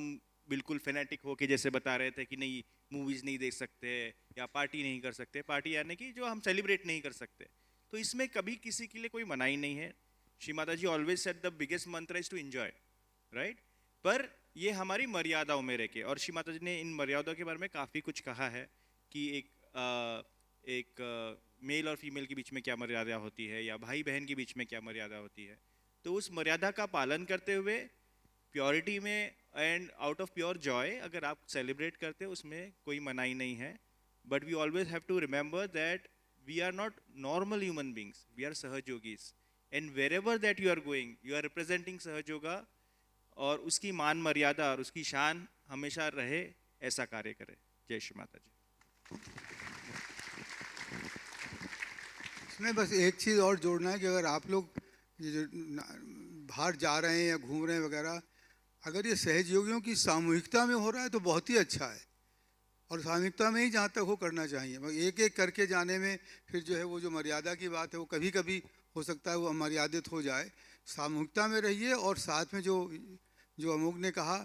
बिल्कुल फेनेटिक हो के जैसे बता रहे थे कि नहीं मूवीज़ नहीं देख सकते या पार्टी नहीं कर सकते, पार्टी यानी कि जो हम सेलिब्रेट नहीं कर सकते, तो इसमें कभी किसी के लिए कोई मनाही नहीं है। श्री माता जी ऑलवेज सेड द बिगेस्ट मंत्र इज टू एंजॉय, राइट, पर ये हमारी मर्यादाओं में रह के, और श्री माता जी ने इन मर्यादाओं के बारे में काफ़ी कुछ कहा है कि एक मेल और फीमेल के बीच में क्या मर्यादा होती है या भाई बहन के बीच में क्या मर्यादा होती है। तो उस मर्यादा का पालन करते हुए प्योरिटी में and out of pure Joy अगर आप सेलिब्रेट करते हो, उसमें कोई मनाही नहीं है। But we always have to remember that we are not normal human beings, we are सहयोगीज, and wherever that you are going you are representing Sahaja Yoga, और उसकी मान मर्यादा और उसकी शान हमेशा रहे, ऐसा कार्य करे। जय श्री माता जी। इसमें बस एक चीज़ और जोड़ना है कि अगर आप लोग ये जो बाहर जा रहे हैं या घूम रहे हैं वगैरह, अगर ये सहयोगियों की सामूहिकता में हो रहा है तो बहुत ही अच्छा है, और सामूहिकता में ही जहाँ तक हो करना चाहिए। मगर एक एक करके जाने में फिर जो है वो जो मर्यादा की बात है वो कभी कभी हो सकता है वो अमर्यादित हो जाए। सामूहिकता में रहिए, और साथ में जो जो अमोघ ने कहा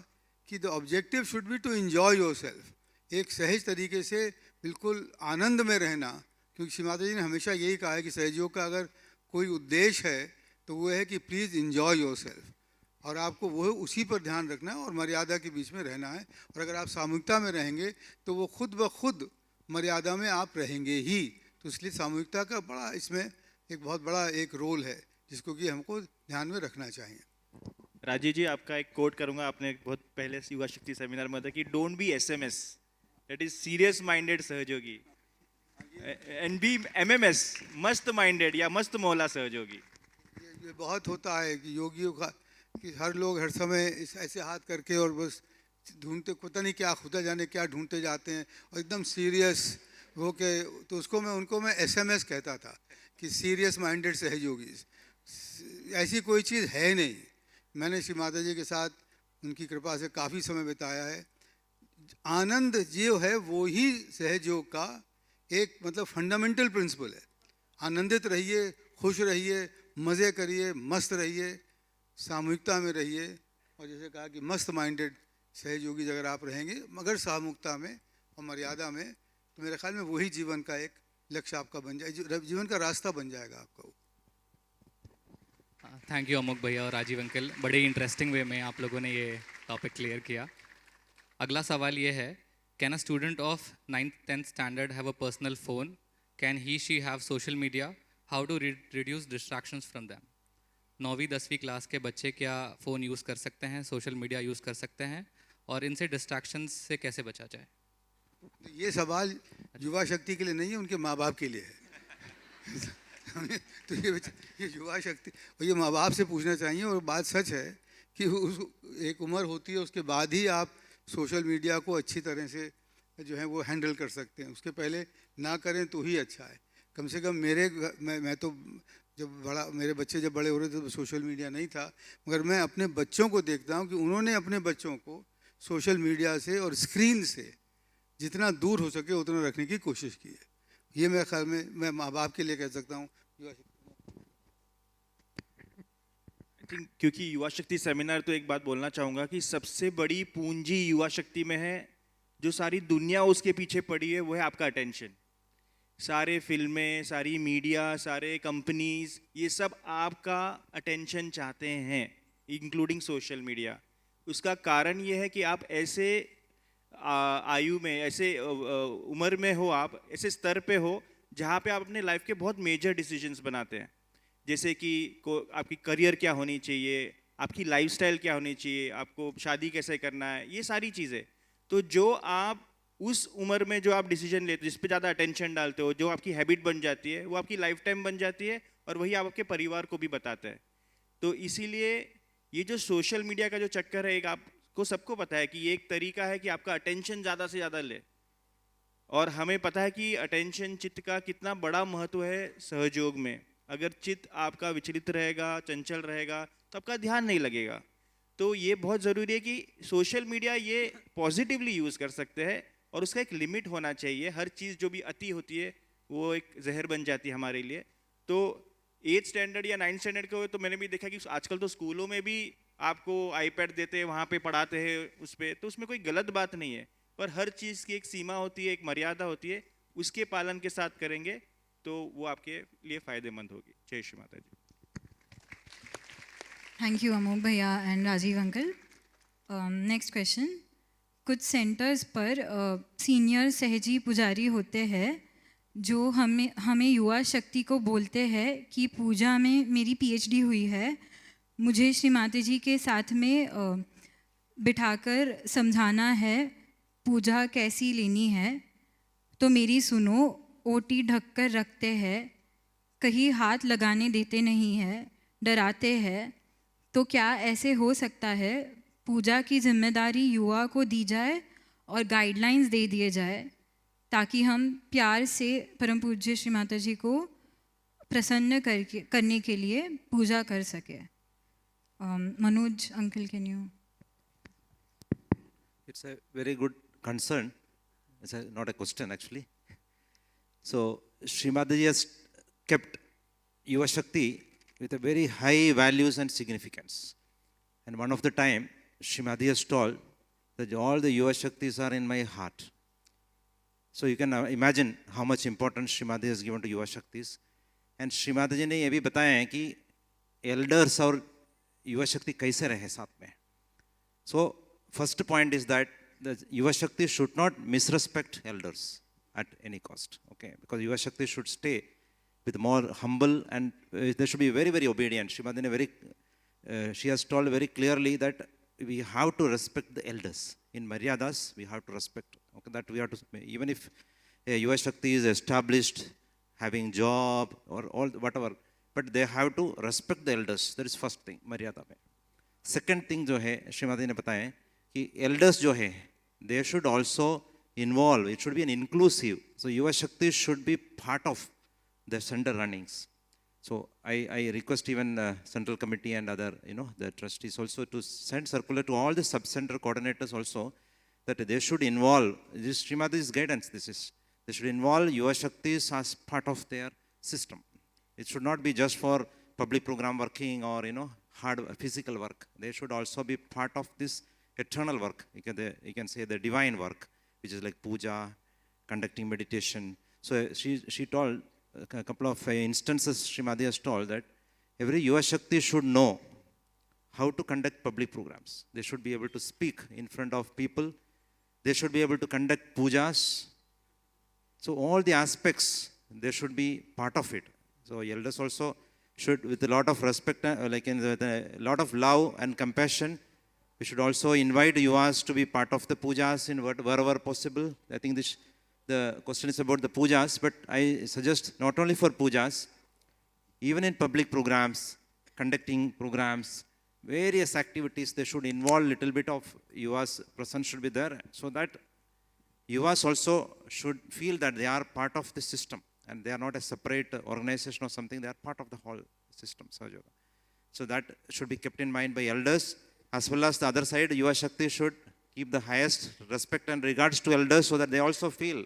कि the objective should be to enjoy yourself, एक सहज तरीके से बिल्कुल आनंद में रहना, क्योंकि श्री माता जी ने हमेशा यही कहा है कि सहयोग का अगर कोई उद्देश्य है तो वो है कि प्लीज़ एंजॉय योरसेल्फ, और आपको वो उसी पर ध्यान रखना है और मर्यादा के बीच में रहना है। और अगर आप सामूहिकता में रहेंगे तो वो खुद ब खुद मर्यादा में आप रहेंगे ही। तो इसलिए सामूहिकता का बड़ा इसमें एक बहुत बड़ा एक रोल है जिसको कि हमको ध्यान में रखना चाहिए। राजीव जी, आपका एक कोट करूंगा, आपने बहुत पहले युवा शक्ति सेमिनार में था कि don't be SMS, that is serious minded सहयोगी, एंड बी एमएमएस, मस्त माइंडेड या मस्त मोहला सहयोगी। ये बहुत होता है कि योगियों का कि हर लोग हर समय ऐसे हाथ करके और बस ढूंढते, पता नहीं क्या खुदा जाने क्या ढूंढते जाते हैं, और एकदम सीरियस हो के, तो उनको मैं एसएमएस कहता था कि सीरियस माइंडेड सहयोगी। ऐसी कोई चीज़ है नहीं। मैंने श्री माता जी के साथ उनकी कृपा से काफ़ी समय बिताया है। आनंद जो है वो ही सहयोग का एक मतलब फंडामेंटल प्रिंसिपल है। आनंदित रहिए, खुश रहिए, मज़े करिए, मस्त रहिए, सामूहिकता में रहिए, और जैसे कहा कि मस्त माइंडेड सहयोगी अगर आप रहेंगे मगर सामूहिकता में और मर्यादा में, तो मेरे ख्याल में वही जीवन का एक लक्ष्य आपका बन जाए, जीवन का रास्ता बन जाएगा आपका। थैंक यू अमोघ भैया और राजीव अंकल, बड़े इंटरेस्टिंग वे में आप लोगों ने ये टॉपिक क्लियर किया। अगला सवाल ये है, can a student of 9th-10th standard have a personal phone? Can he she have social media? How to reduce distractions from them? 9वीं-10वीं क्लास के बच्चे क्या फ़ोन यूज़ कर सकते हैं, सोशल मीडिया यूज़ कर सकते हैं, और इनसे डिस्ट्रैक्शंस से कैसे बचा जाए? ये सवाल युवा शक्ति के लिए नहीं है, उनके माँ बाप के लिए है। तो ये युवा शक्ति और ये माँ बाप से पूछना चाहिए। और बात सच है कि एक उम्र होती है, उसके बाद ही आप सोशल मीडिया को अच्छी तरह से जो है वो हैंडल कर सकते हैं। उसके पहले ना करें तो ही अच्छा है। कम से कम मैं तो मेरे बच्चे जब बड़े हो रहे थे तो सोशल मीडिया नहीं था, मगर मैं अपने बच्चों को देखता हूँ कि उन्होंने अपने बच्चों को सोशल मीडिया से और स्क्रीन से जितना दूर हो सके उतना रखने की कोशिश की है। ये मेरे ख्याल में मैं माँ बाप के लिए कह सकता हूँ। क्योंकि युवा शक्ति सेमिनार, तो एक बात बोलना चाहूँगा कि सबसे बड़ी पूंजी युवा शक्ति में है, जो सारी दुनिया उसके पीछे पड़ी है, वो है आपका अटेंशन। सारे फिल्में, सारी मीडिया, सारे कंपनीज, ये सब आपका अटेंशन चाहते हैं, इंक्लूडिंग सोशल मीडिया। उसका कारण ये है कि आप ऐसे आयु में, ऐसे उम्र में हो, आप ऐसे स्तर पे हो जहाँ पे आप अपने लाइफ के बहुत मेजर डिसीजंस बनाते हैं। जैसे कि आपकी करियर क्या होनी चाहिए, आपकी लाइफस्टाइल क्या होनी चाहिए, आपको शादी कैसे करना है, ये सारी चीज़ें। तो जो आप उस उम्र में जो आप डिसीजन लेते हो, जिस पे ज़्यादा अटेंशन डालते हो, जो आपकी हैबिट बन जाती है, वो आपकी लाइफ टाइम बन जाती है, और वही आप आपके परिवार को भी बताते हैं। तो इसीलिए ये जो सोशल मीडिया का जो चक्कर है, एक आपको सबको पता है कि ये एक तरीका है कि आपका अटेंशन ज़्यादा से ज़्यादा ले, और हमें पता है कि अटेंशन, चित्त का कितना बड़ा महत्व है सहयोग में। अगर चित्त आपका विचलित रहेगा, चंचल रहेगा, तो आपका ध्यान नहीं लगेगा। तो ये बहुत ज़रूरी है कि सोशल मीडिया ये पॉजिटिवली यूज़ कर सकते हैं, और उसका एक लिमिट होना चाहिए। हर चीज़ जो भी अति होती है वो एक जहर बन जाती है हमारे लिए। तो 8th स्टैंडर्ड या 9th स्टैंडर्ड के हो तो मैंने भी देखा कि आजकल तो स्कूलों में भी आपको आईपैड देते हैं, वहाँ पे पढ़ाते हैं उस पर, तो उसमें कोई गलत बात नहीं है, पर हर चीज़ की एक सीमा होती है, एक मर्यादा होती है, उसके पालन के साथ करेंगे तो वो आपके लिए फ़ायदेमंद होगी। जय श्री माता जी। Thank you, Amol Bhaiya and Rajiv Uncle. Next question. कुछ सेंटर्स पर सीनियर सहजी पुजारी होते हैं जो हमें युवा शक्ति को बोलते हैं कि पूजा में मेरी पीएचडी हुई है, मुझे श्री माता जी के साथ में बिठाकर समझाना है पूजा कैसी लेनी है, तो मेरी सुनो, ओटी ढककर रखते हैं, कहीं हाथ लगाने देते नहीं है, डराते हैं। तो क्या ऐसे हो सकता है पूजा की जिम्मेदारी युवा को दी जाए और गाइडलाइंस दे दिए जाए ताकि हम प्यार से परम पूज्य श्री माता जी को प्रसन्न करने के लिए पूजा कर सके? Manoj uncle, can you? It's a very good concern. It's not a question actually. So Srimadaji has kept Yuva Shakti with a very high values and significance. And one of the time, Srimadaji has told that all the Yuva Shaktis are in my heart. So you can imagine how much importance Srimadaji has given to Yuva Shaktis. And Srimadaji ने ये भी बताया है कि elders और युवा शक्ति कैसे रहे साथ में. So first point is that the Yuva Shakti should not misrespect elders at any cost. Okay, because Yuva Shakti should stay with more humble and they should be very, very obedient. She has told very clearly that we have to respect the elders. In Maryadas, we have to respect. Okay, that we have to, even if a Yuva Shakti is established, having job or all whatever, but they have to respect the elders. That is first thing, Maryada में. Second thing जो है, श्रीमती ने बताया कि elders जो है, they should also involve. It should be an inclusive. So Yuva Shakti should be part of the center runnings. So I request even central committee and other, the trustees also to send circular to all the sub-center coordinators also that they should involve. This Srimati's guidance. They should involve Yuva Shaktis as part of their system. It should not be just for public program working or hard physical work. They should also be part of this eternal work. You can say the divine work, which is like puja, conducting meditation. So she told a couple of instances. Srimati has told that every Yuva Shakti should know how to conduct public programs. They should be able to speak in front of people. They should be able to conduct pujas. So all the aspects, they should be part of it. So elders also should, with a lot of respect, with a lot of love and compassion, we should also invite yuvas to be part of the pujas in wherever possible. I think the question is about the pujas, but I suggest not only for pujas, even in public programs, conducting programs, various activities, they should involve little bit of yuvas presence should be there, so that yuvas also should feel that they are part of the system. And they are not a separate organization or something, they are part of the whole system, Sahaja Yoga. So that should be kept in mind by elders, as well as the other side, Yuva Shakti should keep the highest respect and regards to elders so that they also feel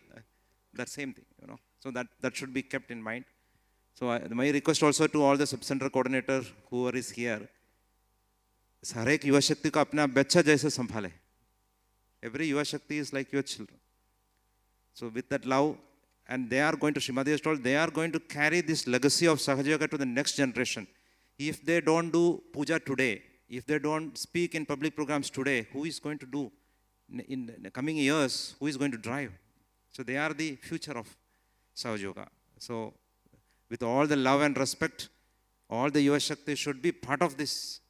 that same thing, So that should be kept in mind. So my request also to all the sub-center coordinator, whoever is here, हर एक युवा शक्ति को अपना बच्चा जैसे संभाले. Every Yuva Shakti is like your children. So with that love, and they are going to, Srimati has told, they are going to carry this legacy of Sahaja Yoga to the next generation. If they don't do puja today, if they don't speak in public programs today, who is going to do in the coming years? Who is going to drive? So they are the future of Sahaja Yoga. So with all the love and respect, all the Yuva Shakti should be part of this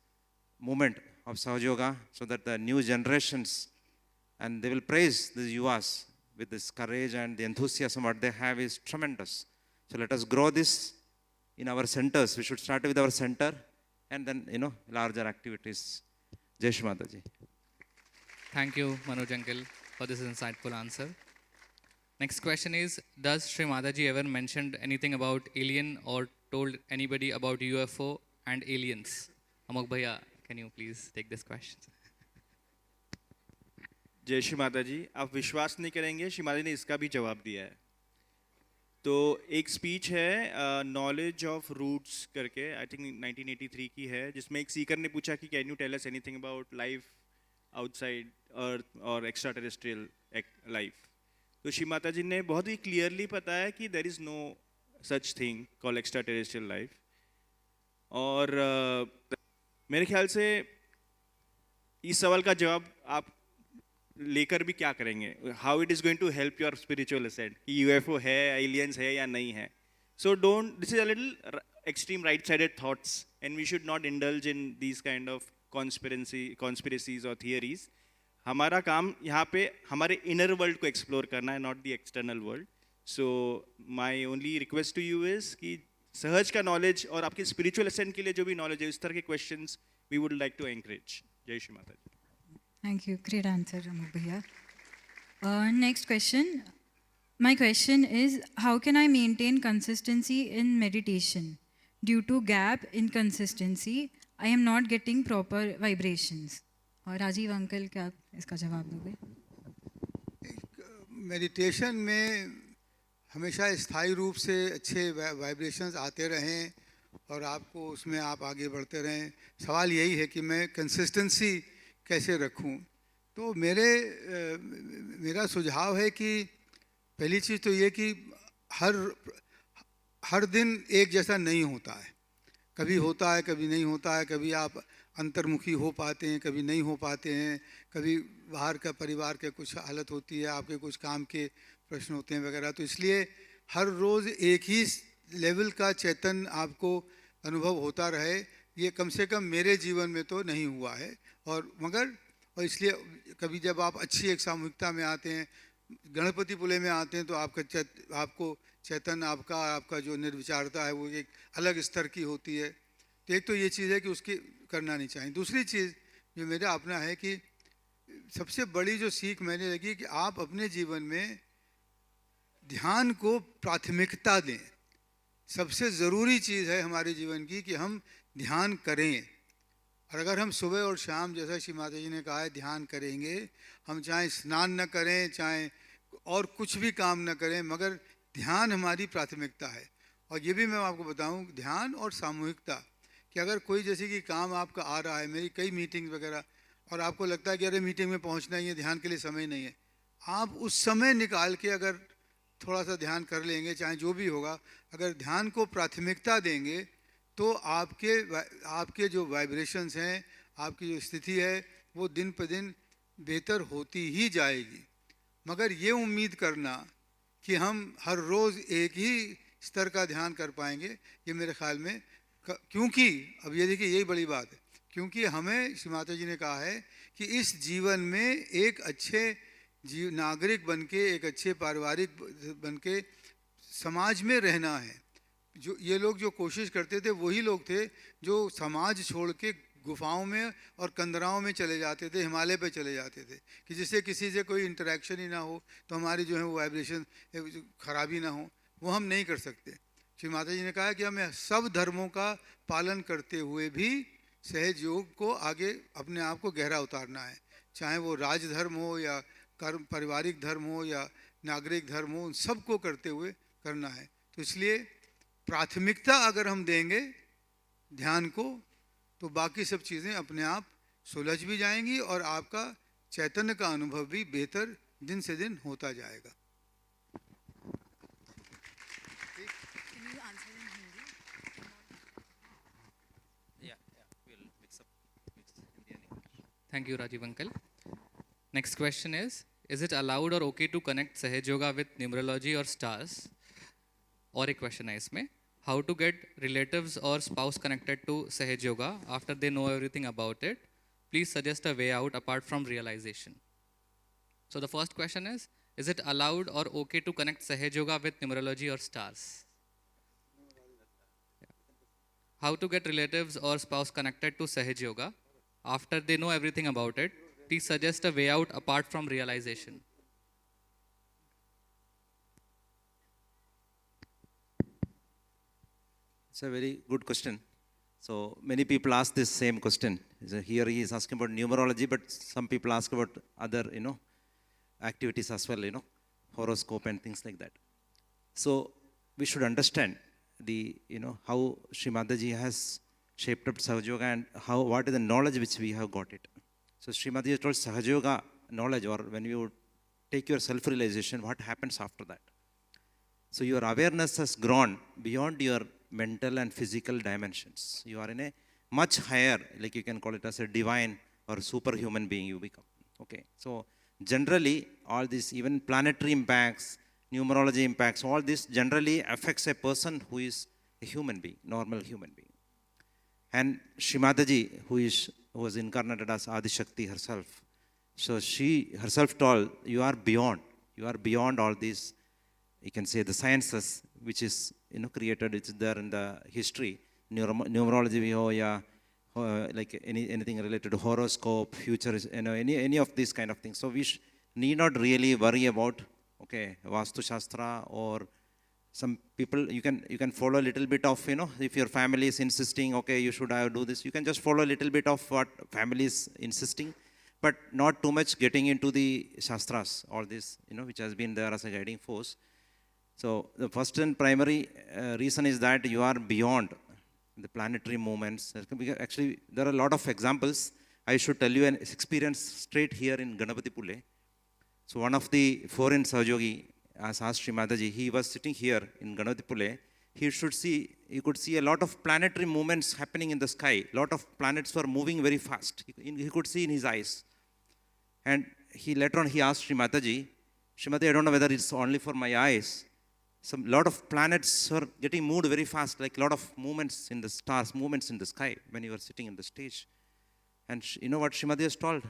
movement of Sahaja Yoga, so that the new generations, and they will praise the Yuvas with this courage and the enthusiasm what they have is tremendous. So let us grow this in our centers. We should start with our center, and then, larger activities. Jai Shri Mataji. Thank you, Manoj uncle, for this insightful answer. Next question is, does Shri Mataji ever mentioned anything about alien or told anybody about UFO and aliens? Amok Bhaiya, can you please take this question? जय श्री माता जी, आप विश्वास नहीं करेंगे, श्री माता जी ने इसका भी जवाब दिया है। तो एक स्पीच है नॉलेज ऑफ रूट्स करके, आई थिंक 1983 की है, जिसमें एक सीकर ने पूछा कि can you tell us anything about life outside earth और एक्स्ट्रा टेरेस्ट्रियल लाइफ। तो श्री माता जी ने बहुत ही क्लियरली बताया कि there is no such thing call extra terrestrial life. और मेरे ख्याल से इस सवाल का जवाब आप लेकर भी क्या करेंगे, how it is going to help your spiritual ascent, कि यूएफओ है, एलियंस है या नहीं है। So don't, this is a little extreme right sided thoughts and we should not indulge in these kind of conspiracies और theories. हमारा काम यहाँ पे हमारे इनर वर्ल्ड को एक्सप्लोर करना है, not the external world. So my only request to you is कि सहज का नॉलेज और आपके स्पिरिचुअल असेंट के लिए जो भी नॉलेज है, इस तरह के questions we would like to encourage. Jai Shri Mata ji. Thank you. Great answer, Amok Bhaiya. Next question. My question is, how can I maintain consistency in meditation? Due to gap in consistency, I am not getting proper vibrations. और Rajiv uncle, क्या आप इसका जवाब दोगे? Meditation में हमेशा स्थायी रूप से अच्छे वाइब्रेशंस आते रहें और आपको उसमें आप आगे बढ़ते रहें। सवाल यही है कि मैं कंसिस्टेंसी कैसे रखूं। तो मेरा सुझाव है कि पहली चीज़ तो ये कि हर दिन एक जैसा नहीं होता है, कभी होता है कभी नहीं होता है, कभी आप अंतर्मुखी हो पाते हैं कभी नहीं हो पाते हैं, कभी बाहर का परिवार के कुछ हालत होती है, आपके कुछ काम के प्रश्न होते हैं वगैरह। तो इसलिए हर रोज़ एक ही लेवल का चैतन्य आपको अनुभव होता रहे, ये कम से कम मेरे जीवन में तो नहीं हुआ है। और इसलिए कभी जब आप अच्छी एक सामूहिकता में आते हैं, गणपति पुले में आते हैं, तो आपको चैतन्य आपका जो निर्विचारता है वो एक अलग स्तर की होती है। तो एक तो ये चीज़ है कि उसकी करना नहीं चाहिए। दूसरी चीज़ जो मेरा अपना है कि सबसे बड़ी जो सीख मैंने लगी कि आप अपने जीवन में ध्यान को प्राथमिकता दें। सबसे ज़रूरी चीज़ है हमारे जीवन की कि हम ध्यान करें। और अगर हम सुबह और शाम, जैसा श्री माता जी ने कहा है, ध्यान करेंगे, हम चाहे स्नान न करें, चाहे और कुछ भी काम न करें, मगर ध्यान हमारी प्राथमिकता है। और ये भी मैं आपको बताऊं, ध्यान और सामूहिकता, कि अगर कोई जैसे कि काम आपका आ रहा है, मेरी कई मीटिंग वगैरह, और आपको लगता है कि अरे मीटिंग में पहुंचना ही है, ध्यान के लिए समय नहीं है, आप उस समय निकाल के अगर थोड़ा सा ध्यान कर लेंगे, चाहे जो भी होगा, अगर ध्यान को प्राथमिकता देंगे तो आपके जो वाइब्रेशंस हैं, आपकी जो स्थिति है, वो दिन पर दिन बेहतर होती ही जाएगी। मगर ये उम्मीद करना कि हम हर रोज़ एक ही स्तर का ध्यान कर पाएंगे, ये मेरे ख्याल में, क्योंकि अब ये देखिए यही बड़ी बात है, क्योंकि हमें श्री माता जी ने कहा है कि इस जीवन में एक अच्छे नागरिक बन के, एक अच्छे पारिवारिक बन के समाज में रहना है। जो ये लोग जो कोशिश करते थे वही लोग थे जो समाज छोड़ के गुफाओं में और कंदराओं में चले जाते थे, हिमालय पे चले जाते थे, कि जिससे किसी से कोई इंटरेक्शन ही ना हो, तो हमारी जो है वो वाइब्रेशन खराबी ना हो। वो हम नहीं कर सकते। श्री माता जी ने कहा कि हमें सब धर्मों का पालन करते हुए भी सहज योग को आगे अपने आप को गहरा उतारना है, चाहे वो राजधर्म हो या कर्म पारिवारिक धर्म हो या नागरिक धर्म हो, उन सबको करते हुए करना है। तो इसलिए प्राथमिकता अगर हम देंगे ध्यान को, तो बाकी सब चीज़ें अपने आप सुलझ भी जाएंगी और आपका चैतन्य का अनुभव भी बेहतर दिन से दिन होता जाएगा। Thank you, Rajiv uncle. Next question is it allowed or okay to connect Sahaj Yoga with numerology or stars? और एक क्वेश्चन है इसमें, how to get relatives or spouse connected to Sahaj Yoga after they know everything about it? Please suggest a way out apart from realization. So the first question is it allowed or okay to connect Sahaj Yoga with numerology or stars? how to get relatives or spouse connected to Sahaj Yoga after they know everything about it. Please suggest a way out apart from realization. It's a very good question. So many people ask this same question. So here he is asking about numerology, but some people ask about other, activities as well, horoscope and things like that. So we should understand how Sri Mataji has shaped up Sahaja Yoga and what is the knowledge which we have got it. So Sri Mataji told Sahaja Yoga knowledge, or when you take your self-realization, what happens after that? So your awareness has grown beyond your mental and physical dimensions. You are in a much higher, like you can call it as a divine or superhuman being you become. Okay. So generally, all this, even planetary impacts, numerology impacts, all this generally affects a person who is a human being, normal human being. And Sri Mataji, who was incarnated as Adi Shakti herself, so she herself told, you are beyond all these, you can say the sciences, which is created, it's there in the history, numerology, like anything related to horoscope, future, any of these kind of things. So we need not really worry about, okay, Vastu Shastra, or some people, you can follow a little bit of, if your family is insisting, okay, you should do this, you can just follow a little bit of what family is insisting, but not too much getting into the Shastras, all this, which has been there as a guiding force. So the first and primary reason is that you are beyond the planetary movements. Actually, there are a lot of examples. I should tell you an experience straight here in Ganapati Pule. So one of the foreign Sahajogi, as asked Sri Mataji, he was sitting here in Ganapati Pule. He could see a lot of planetary movements happening in the sky. A lot of planets were moving very fast. He could see in his eyes. And later on he asked Sri Mataji, I don't know whether it's only for my eyes. Some lot of planets are getting moved very fast, like a lot of movements in the stars, movements in the sky when you are sitting in the stage. And you know what Sri Mataji has told?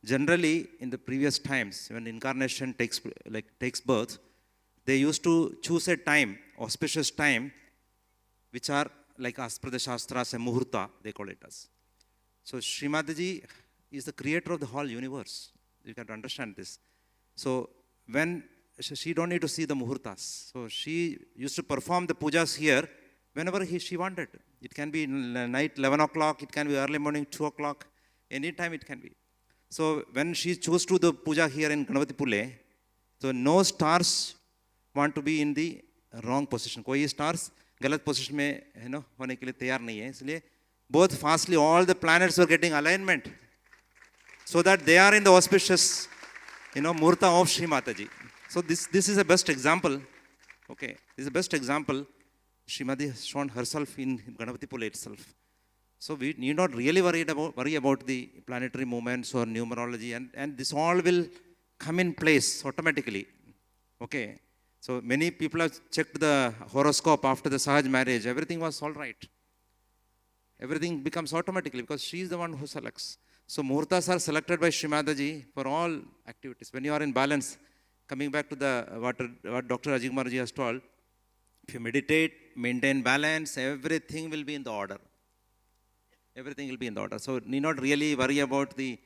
Generally, in the previous times, when incarnation takes birth, they used to choose a time, auspicious time, which are like as per the Shastras, a Muhurta, they call it as. So Sri Mataji is the creator of the whole universe. You can understand this. So when she don't need to see the muhurtas. So she used to perform the pujas here whenever she wanted. It can be night 11 o'clock, it can be early morning 2 o'clock, anytime it can be. So when she chose to the puja here in Ganapati Pule, so no stars want to be in the wrong position. कोई stars गलत position में होने के लिए तैयार नहीं है. इसलिए both fastly all the planets were getting alignment, so that they are in the auspicious, Murta of Sri Mataji. So this is the best example. Okay, this is the best example. Sri Mataji has shown herself in Ganapati Pule itself. So we need not really worry about the planetary movements or numerology, and this all will come in place automatically. Okay. So many people have checked the horoscope after the Sahaj marriage. Everything was all right. Everything becomes automatically because she is the one who selects. So muhurtas are selected by Sri Mataji for all activities. When you are in balance, coming back to what Dr. Ajit Kumar ji has told, if you meditate, maintain balance, everything will be in the order. Everything will be in the order. So need not really worry about the,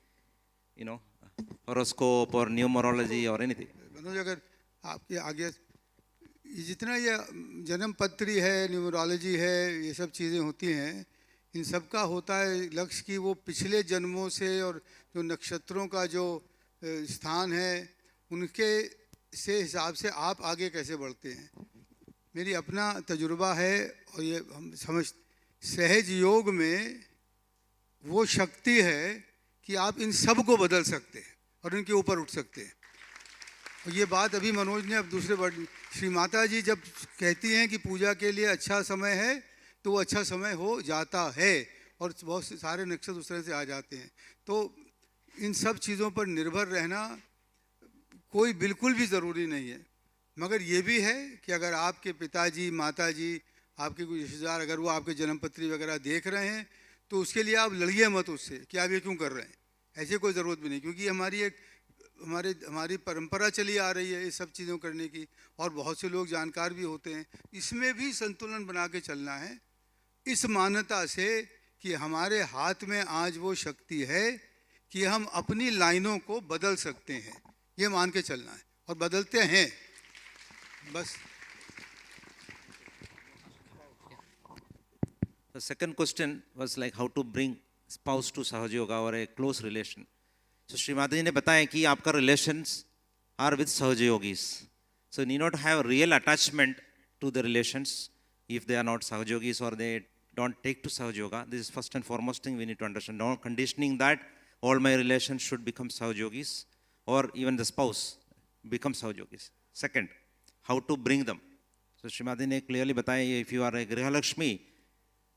horoscope or numerology or anything. Manoj, अगर आपके आगे ये जितना ये जन्म पत्री है, numerology है, ये सब चीज़ें होती हैं, इन सब का होता है लक्ष्य कि वो पिछले जन्मों से और जो नक्षत्रों का जो स्थान है उनके से हिसाब से आप आगे कैसे बढ़ते हैं. मेरी अपना तजुर्बा है और ये हम सहज योग में वो शक्ति है कि आप इन सब को बदल सकते हैं और इनके ऊपर उठ सकते हैं. और ये बात अभी मनोज ने अब दूसरे वर्ड, श्री माता जी जब कहती हैं कि पूजा के लिए अच्छा समय है तो वो अच्छा समय हो जाता है और बहुत सारे नक्षत्र उस तरह से आ जाते हैं. तो इन सब चीज़ों पर निर्भर रहना कोई बिल्कुल भी ज़रूरी नहीं है. मगर ये भी है कि अगर आपके पिताजी, माताजी, आपके कोई रिश्तेदार अगर वो आपके जन्मपत्री वगैरह देख रहे हैं तो उसके लिए आप लड़िए मत उससे कि आप ये क्यों कर रहे हैं. ऐसे कोई ज़रूरत भी नहीं, क्योंकि हमारी परंपरा चली आ रही है ये सब चीज़ों करने की, और बहुत से लोग जानकार भी होते हैं. इसमें भी संतुलन बना के चलना है. इस मान्यता से कि हमारे हाथ में आज वो शक्ति है कि हम अपनी लाइनों को बदल सकते हैं, ये मान के चलना है और बदलते हैं बस। The second question was like how to bring spouse to Sahaja Yoga or a close relation. So Shri Mataji ने बताया कि आपका relations are with Sahaja Yogis. So you need not have real attachment to the relations if they are not Sahaja Yogis or they don't take to Sahaja Yoga. This is first and foremost thing we need to understand. Not conditioning that all my relations should become Sahaja Yogis or even the spouse become Sahaja Yogis. Second, how to bring them. So Shri Mataji ने clearly बताया if you are a Grihalakshmi,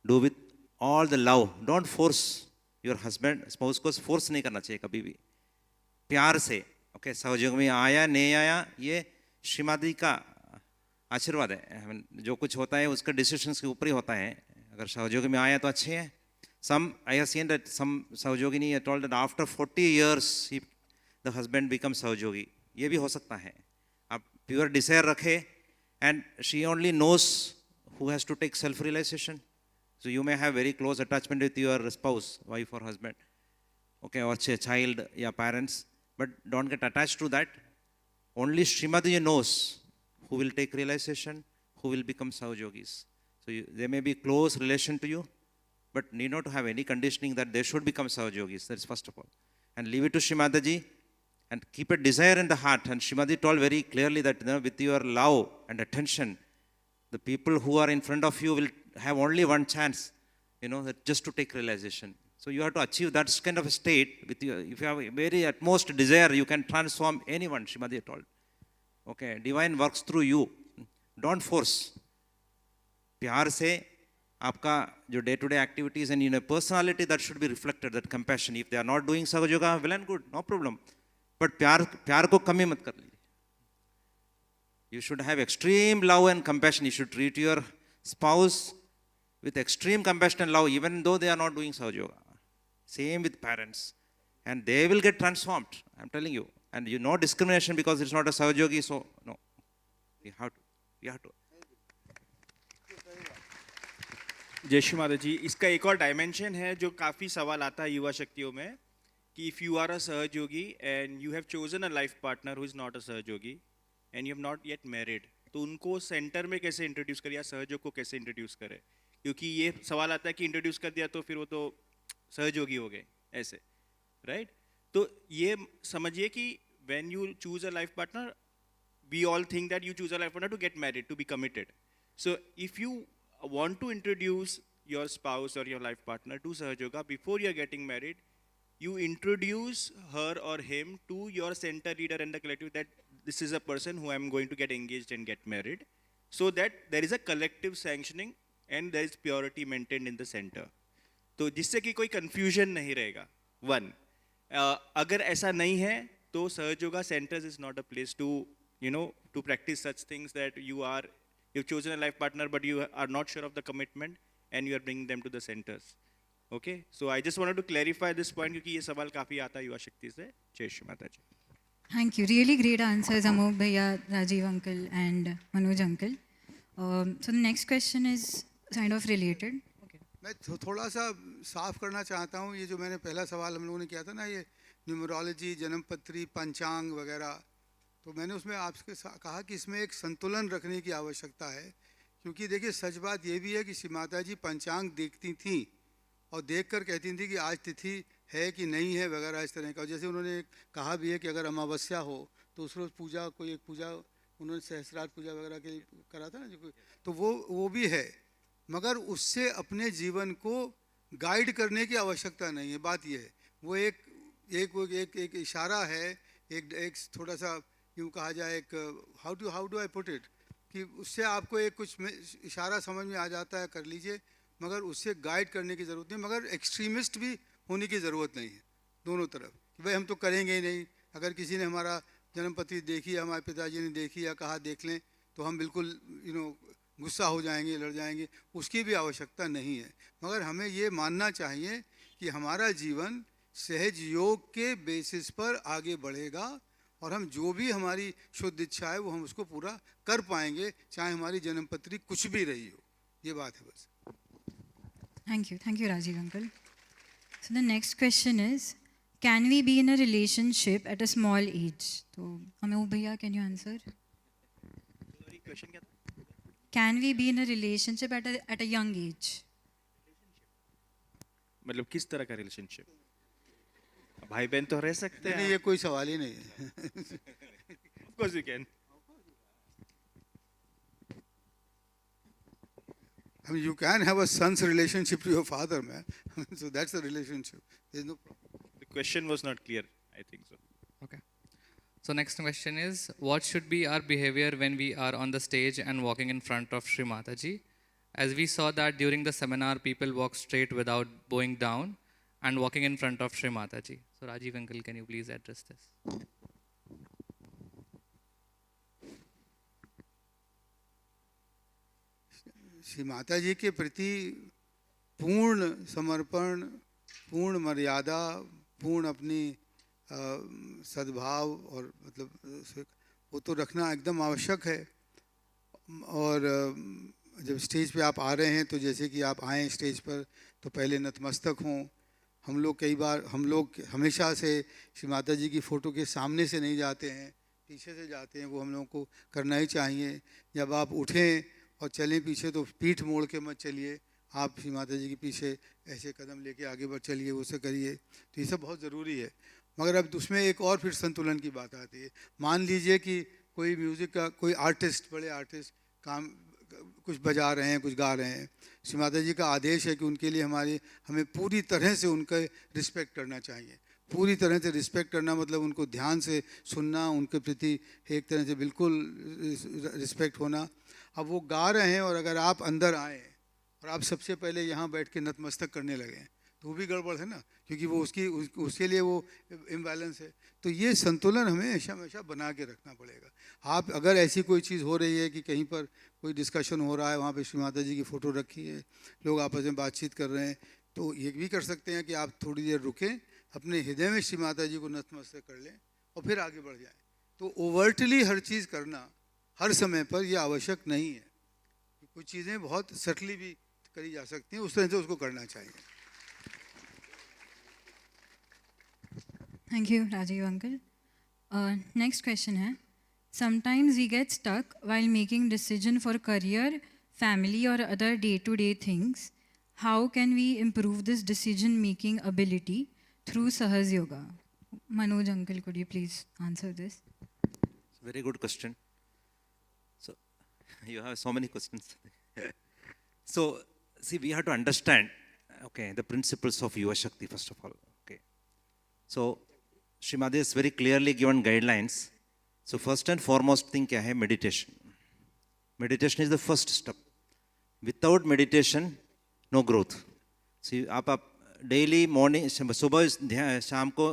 do with all the love. Don't force your husband, spouse को force नहीं करना चाहिए कभी भी, प्यार से. ओके, सहयोग में आया नहीं आया ये श्रीमती का आशीर्वाद है. जो कुछ होता है उसका डिसीजंस के ऊपर ही होता है. अगर सहयोग में आया तो अच्छे हैं. Some I have seen that some सहयोगिनी है told that after 40 years the husband becomes सहयोगी. ये भी हो सकता है. आप प्योर डिजायर रखे and she only knows who has to take self realization. So you may have very close attachment with your spouse, wife or husband, okay, or child, yeah, parents, but don't get attached to that. Only Srimati knows who will take realization, who will become Sahaja-yogis. So they may be close relation to you, but need not to have any conditioning that they should become Sahaja-yogis. That's first of all. And leave it to Shrimataji and keep a desire in the heart. And Shrimati told very clearly that with your love and attention, the people who are in front of you will have only one chance, just to take realization. So you have to achieve that kind of a state. With your, if you have a very utmost desire, you can transform anyone, Shrimati told. Okay, divine works through you. Don't force. प्यार से आपका जो day to day activities and personality that should be reflected, that compassion. If they are not doing Sahaja Yoga, well and good, no problem. But प्यार को कमी मत कर लीजिए. You should have extreme love and compassion. You should treat your spouse with extreme compassion and love, even though they are not doing Sahaja Yoga. Same with parents. And they will get transformed, I'm telling you. And no discrimination because it's not a Sahaja Yogi, so no. You have to. जय श्री माता जी. इसका एक और dimension है जो काफ़ी सवाल आता है युवा शक्तियों में कि if you are a Sahaja Yogi and you have chosen a life partner who is not a Sahaja Yogi and you have not yet married, तो उनको सेंटर में कैसे इंट्रोड्यूस करें या सहयोग को कैसे इंट्रोड्यूस करें? क्योंकि ये सवाल आता है कि इंट्रोड्यूस कर दिया तो फिर वो तो सहयोगी हो गए ऐसे, राइट? तो ये समझिए कि when you choose a life partner, we all think that you choose a life partner to get married, to be committed. So if you want to introduce your spouse or your life partner to Sahaja Yoga before you are getting married, you introduce her or him to your center leader and the collective that this is a person who I am going to get engaged and get married, so that there is a collective sanctioning and there is purity maintained in the center. तो जिससे कि कोई confusion नहीं रहेगा. One, अगर ऐसा नहीं है तो Sahaja Yoga centers is not a place to to practice such things that you've chosen a life partner but you are not sure of the commitment and you are bringing them to the centers. Okay, so I just wanted to clarify this point क्योंकि ये सवाल काफ़ी आता है युवा शक्ति से. जय श्री माता जी. Thank you. Really great answers, Amol Bhaiya, Rajiv uncle and Manoj uncle. So the next question is kind of related. मैं थोड़ा सा साफ करना चाहता हूँ. ये जो मैंने पहला सवाल हम लोगों ने किया था ना, ये न्यूमरोलॉजी, जन्मपत्री, पंचांग वगैरह, तो मैंने उसमें आपसे कहा कि इसमें एक संतुलन रखने की आवश्यकता है. क्योंकि देखिए सच बात ये भी है कि श्री माता जी पंचांग देखती थीं और देखकर कहती थी कि आज तिथि है कि नहीं है वगैरह इस तरह का. जैसे उन्होंने कहा भी है कि अगर अमावस्या हो तो उस रोज़ पूजा, कोई एक पूजा उन्होंने सहस्रार पूजा वगैरह के करा था ना जो, तो वो भी है. मगर उससे अपने जीवन को गाइड करने की आवश्यकता नहीं है. बात ये है, वो एक इशारा है, एक थोड़ा सा यूँ कहा जाए, एक how do I put it, कि उससे आपको एक कुछ इशारा समझ में आ जाता है, कर लीजिए, मगर उससे गाइड करने की ज़रूरत नहीं. मगर एक्सट्रीमिस्ट भी होने की ज़रूरत नहीं है दोनों तरफ कि भाई हम तो करेंगे ही नहीं. अगर किसी ने हमारा जन्मपत्री देखी, हमारे पिताजी ने देखी या कहा देख लें, तो हम बिल्कुल गुस्सा हो जाएंगे, लड़ जाएंगे. उसकी भी आवश्यकता नहीं है. मगर हमें ये मानना चाहिए कि हमारा जीवन सहज योग के बेसिस पर आगे बढ़ेगा और हम जो भी हमारी शुद्ध इच्छा है वो हम उसको पूरा कर पाएंगे, चाहे हमारी जन्मपत्री कुछ भी रही हो. ये बात है बस. Thank you, Rajiv uncle. So the next question is, can we be in a relationship at a small age? तो अमित भैया, can you answer? क्वेश्चन क्या था? Can we be in a relationship at a young age? मतलब किस तरह का relationship? भाई बहन तो रह सकते नहीं, हैं। ये कोई सवाल ही नहीं है। Of course you can. I mean, you can have a son's relationship to your father, man. So that's the relationship. There's no problem. The question was not clear, I think so. Okay. So next question is, what should be our behavior when we are on the stage and walking in front of Shri Mataji? As we saw that during the seminar, people walk straight without bowing down and walking in front of Shri Mataji. So Rajiv uncle, can you please address this? Shri Mata जी के प्रति पूर्ण समर्पण, पूर्ण मर्यादा, पूर्ण अपनी सद्भाव और मतलब वो तो रखना एकदम आवश्यक है। और जब स्टेज पे आप आ रहे हैं तो जैसे कि आप आएँ स्टेज पर तो पहले नतमस्तक हों। हम लोग हमेशा से श्री माता जी की फ़ोटो के सामने से नहीं जाते हैं, पीछे से जाते हैं। वो हम लोगों को करना ही चाहिए। जब आप उठें और चलें पीछे तो पीठ मोड़ के मत चलिए, आप श्री माता जी के पीछे ऐसे कदम लेके आगे बढ़ चलिए, वो से करिए। तो ये सब बहुत ज़रूरी है। मगर अब उसमें एक और फिर संतुलन की बात आती है। मान लीजिए कि कोई म्यूज़िक का कोई आर्टिस्ट, बड़े आर्टिस्ट काम कुछ बजा रहे हैं, कुछ गा रहे हैं। श्री माता जी का आदेश है कि उनके लिए हमें पूरी तरह से उनका रिस्पेक्ट करना चाहिए। पूरी तरह से रिस्पेक्ट करना मतलब उनको ध्यान से सुनना, उनके प्रति एक तरह से बिल्कुल रिस्पेक्ट होना। अब वो गा रहे हैं और अगर आप अंदर आएँ और आप सबसे पहले यहाँ बैठ के नतमस्तक करने लगें तो वो भी गड़बड़ है ना, क्योंकि वो उसके लिए वो इम्बैलेंस है। तो ये संतुलन हमें हमेशा बना के रखना पड़ेगा। आप अगर ऐसी कोई चीज़ हो रही है कि कहीं पर कोई डिस्कशन हो रहा है, वहाँ पे श्री माता जी की फ़ोटो रखी है, लोग आपस में बातचीत कर रहे हैं, तो ये भी कर सकते हैं कि आप थोड़ी देर रुकें, अपने हृदय में श्री माता जी को नतमस्तक कर लें और फिर आगे बढ़ जाएं। तो ओवर्टली हर चीज़ करना हर समय पर ये आवश्यक नहीं है। कुछ चीज़ें बहुत सटली भी करी जा सकती हैं, उस तरह से उसको करना चाहिए। Thank you, Rajiv uncle. Next question है, sometimes we get stuck while making decision for career, family or other day-to-day things. How can we improve this decision-making ability through Sahaj Yoga? Manoj uncle, could you please answer this? Very good question. So you have so many questions. So see, we have to understand, okay, the principles of Yuva Shakti first of all. Okay, so Srimati has very clearly given guidelines. So first and foremost thing क्या है? Meditation. Meditation is the first step. Without meditation, no growth. See, आप daily morning सुबह शाम को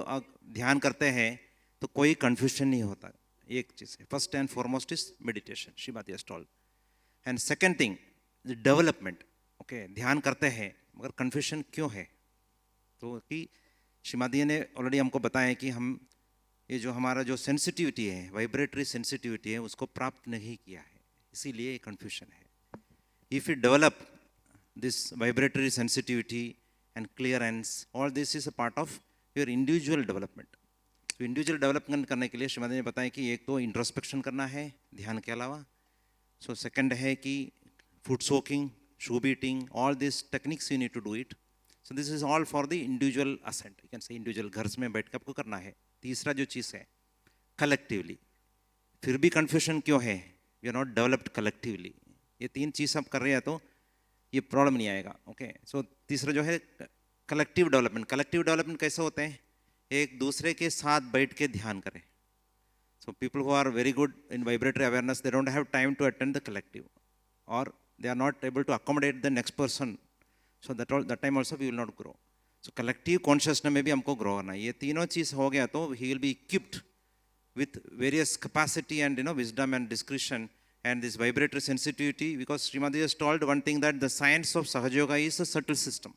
ध्यान करते हैं तो कोई confusion नहीं होता। एक चीज़ है, first and foremost is meditation. Srimati has told. And second thing, the development. Okay, ध्यान करते हैं मगर confusion क्यों है? तो कि श्रीमादी ने ऑलरेडी हमको बताया कि हम ये जो हमारा जो सेंसिटिविटी है, वाइब्रेटरी सेंसिटिविटी है, उसको प्राप्त नहीं किया है, इसीलिए ये कन्फ्यूजन है। If you develop this vibratory sensitivity and clearance, all this is a part of your individual development. तो इंडिविजुअल डेवलपमेंट करने के लिए श्रीमादी ने बताया कि एक तो इंट्रोस्पेक्शन करना है ध्यान के अलावा। सो सेकेंड है कि foot soaking, shoe beating, all this techniques you need to do it. So this is all for the individual ascent. You can say individual घर में बैठ के आपको करना है। तीसरा जो चीज़ है collectively, फिर भी confusion क्यों है? We are not developed collectively. ये तीन चीज़ आप कर रहे हैं तो ये प्रॉब्लम नहीं आएगा। ओके, सो तीसरा जो है collective development. Collective development कैसे होते हैं? एक दूसरे के साथ बैठ के ध्यान करें। So people who are very good in vibratory awareness, they don't have time to attend the collective, or they are not able to accommodate the next person. So that time also we will not grow. So collective consciousness में भी हमको grow करना है। ये तीनों चीज़ हो गया तो he will be equipped with various capacity and wisdom and discretion and this vibratory sensitivity, because Srimati has told one thing, that the science of Sahaja Yoga is a subtle system.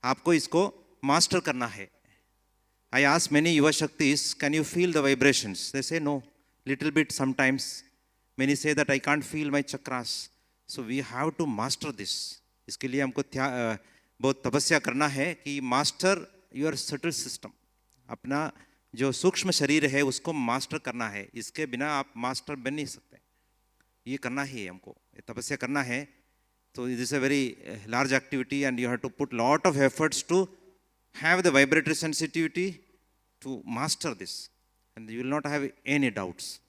आपको इसको master करना है। I ask many Yuva Shaktis, can you feel the vibrations? They say no, little bit sometimes. Many say that I can't feel my chakras. So we have to master this. इसके लिए हमको बहुत तपस्या करना है कि मास्टर योर सटल सिस्टम, अपना जो सूक्ष्म शरीर है उसको मास्टर करना है, इसके बिना आप मास्टर बन नहीं सकते, ये करना ही है हमको, तपस्या करना है। तो this is a very large activity and you have to put lot of efforts to have the vibratory sensitivity to master this and you will not have any doubts,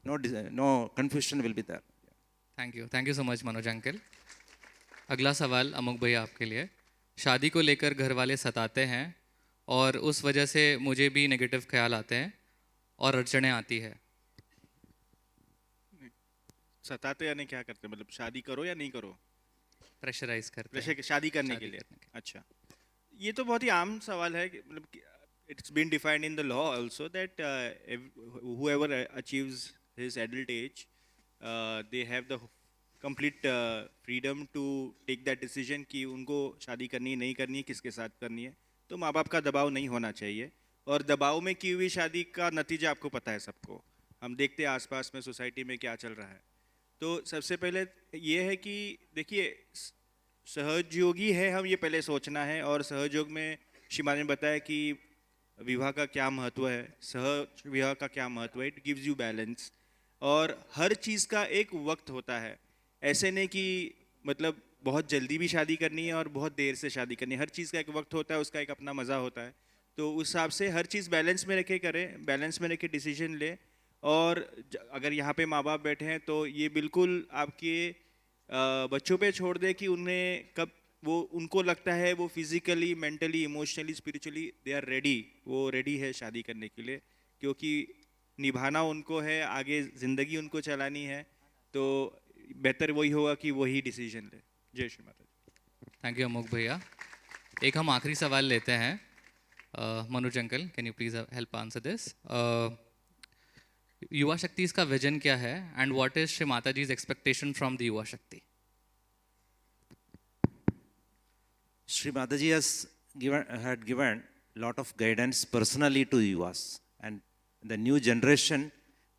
no confusion will be there. Thank you so much Manoj uncle. अगला सवाल अमुक भैया आपके लिए। शादी को लेकर घर वाले सताते हैं और उस वजह से मुझे भी नेगेटिव ख्याल आते हैं और अड़चनें आती है। सताते यानी क्या करते, मतलब शादी करो या नहीं करो? प्रेशराइज करते हैं प्रेशर शादी करने के लिए। अच्छा, ये तो बहुत ही आम सवाल है, मतलब it's been defined in the law also that whoever achieves his adult age they have the complete freedom to take that decision कि उनको शादी करनी है नहीं करनी है, किसके साथ करनी है। तो माँ बाप का दबाव नहीं होना चाहिए, और दबाव में की हुई शादी का नतीजा आपको पता है सबको, हम देखते हैं आसपास में सोसाइटी में क्या चल रहा है। तो सबसे पहले ये है कि देखिए सहयोगी है हम, ये पहले सोचना है, और सहयोग में श्रीमान ने बताया कि विवाह का क्या महत्व है, सह विवाह का क्या महत्व है, इट गिव्स यू बैलेंस। और हर चीज़ का एक वक्त होता है, ऐसे नहीं कि मतलब बहुत जल्दी भी शादी करनी है और बहुत देर से शादी करनी है, हर चीज़ का एक वक्त होता है, उसका एक अपना मज़ा होता है। तो उस हिसाब से हर चीज़ बैलेंस में रखे करें, बैलेंस में रखे डिसीजन ले। और अगर यहाँ पे माँ बाप बैठे हैं तो ये बिल्कुल आपके बच्चों पे छोड़ दे कि उन्हें कब वो उनको लगता है वो physically, mentally, emotionally, spiritually they are ready, वो रेडी है शादी करने के लिए, क्योंकि निभाना उनको है, आगे ज़िंदगी उनको चलानी है। तो बेहतर वही होगा कि वही डिसीजन ले। जय श्री माता जी। थैंक यू अमुक भैया। एक हम आखिरी सवाल लेते हैं। Manoj uncle, can you please help answer this. युवा शक्ति इसका विजन क्या है and what is Shri Mata जीज expectation from the युवा शक्ति? Sri Mataji had given lot of guidance personally to Yuvas, and the new generation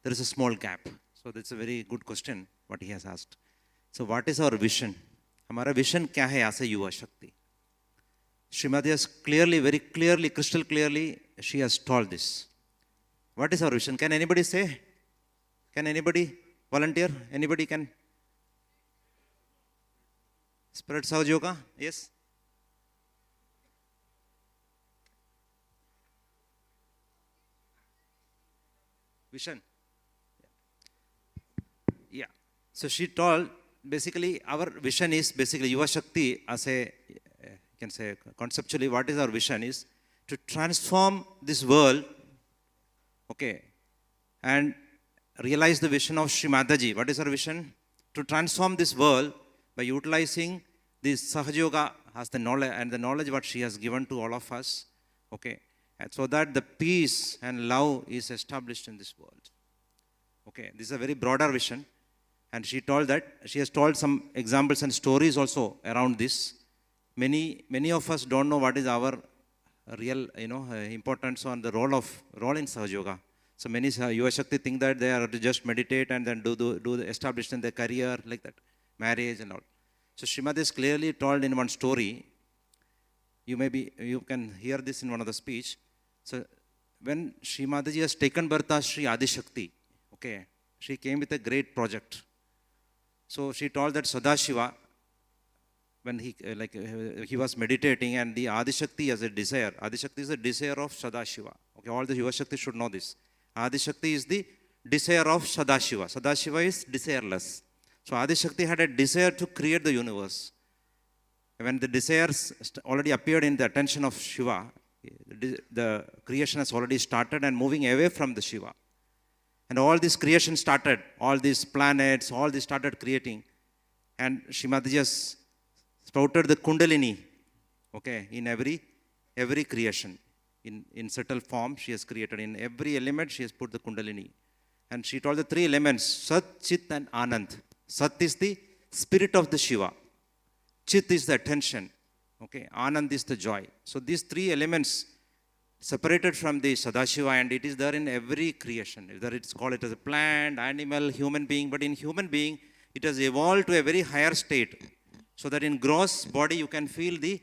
there is a small gap. So that's a very good question what he has asked. So what is our vision? हमारा vision क्या है ऐसे युवा शक्ति? Srimati has clearly, very clearly, crystal clearly, she has told this. What is our vision? Can anybody say? Can anybody volunteer? Anybody can? Spread Sahaj Yoga? Yes. Vision. Yeah. So she told, basically our vision is basically Yuva Shakti as a, you can say conceptually what is our vision is to transform this world, okay, and realize the vision of Sri Mataji. What is our vision? To transform this world by utilizing this Sahaj Yoga as the knowledge and the knowledge what she has given to all of us, okay, and so that the peace and love is established in this world. Okay, this is a very broader vision, and she told that she has told some examples and stories also around this. Many of us don't know what is our real, importance on the role in Sahaj Yoga. So many Yuva Shakti think that they are to just meditate and then do the establish in their career like that, marriage and all. So Srimati is clearly told in one story. You can hear this in one of the speech. So when Sri Mataji has taken birth as Sri Adi Shakti, okay, she came with a great project. So she told that Sadashiva, when he was meditating, and the Adi Shakti has a desire. Adi Shakti is the desire of Sadashiva. Okay, all the Yuva Shakti should know this. Adi Shakti is the desire of Sadashiva. Sadashiva is desireless. So Adi Shakti had a desire to create the universe. When the desires already appeared in the attention of Shiva, the creation has already started and moving away from the Shiva. And all this creation started, all these planets, all this started creating. And Srimati has sprouted the Kundalini, okay, in every creation. In subtle form, she has created. In every element, she has put the Kundalini. And she told the three elements, Sat, Chit and Anand. Sat is the spirit of the Shiva. Chit is the attention. Okay, Anand is the joy. So these three elements separated from the Sadashiva, and it is there in every creation. Either it's called it as a plant, animal, human being, but in human being, it has evolved to a very higher state. so that in gross body you can feel the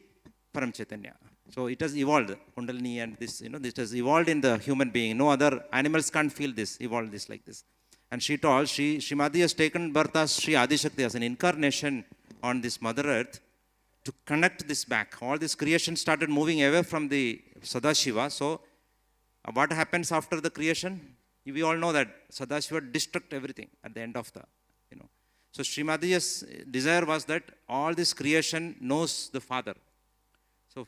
Param Chaitanya. So it has evolved, Kundalini and this, this has evolved in the human being. No other animals can't feel this, evolve this like this. And she told, Srimati has taken birth as Sri Adishakti, as an incarnation on this Mother Earth, to connect this back. All this creation started moving away from the Sadashiva. So what happens after the creation? We all know that Sadashiva destruct everything at the end of the, So Srimati's desire was that all this creation knows the Father.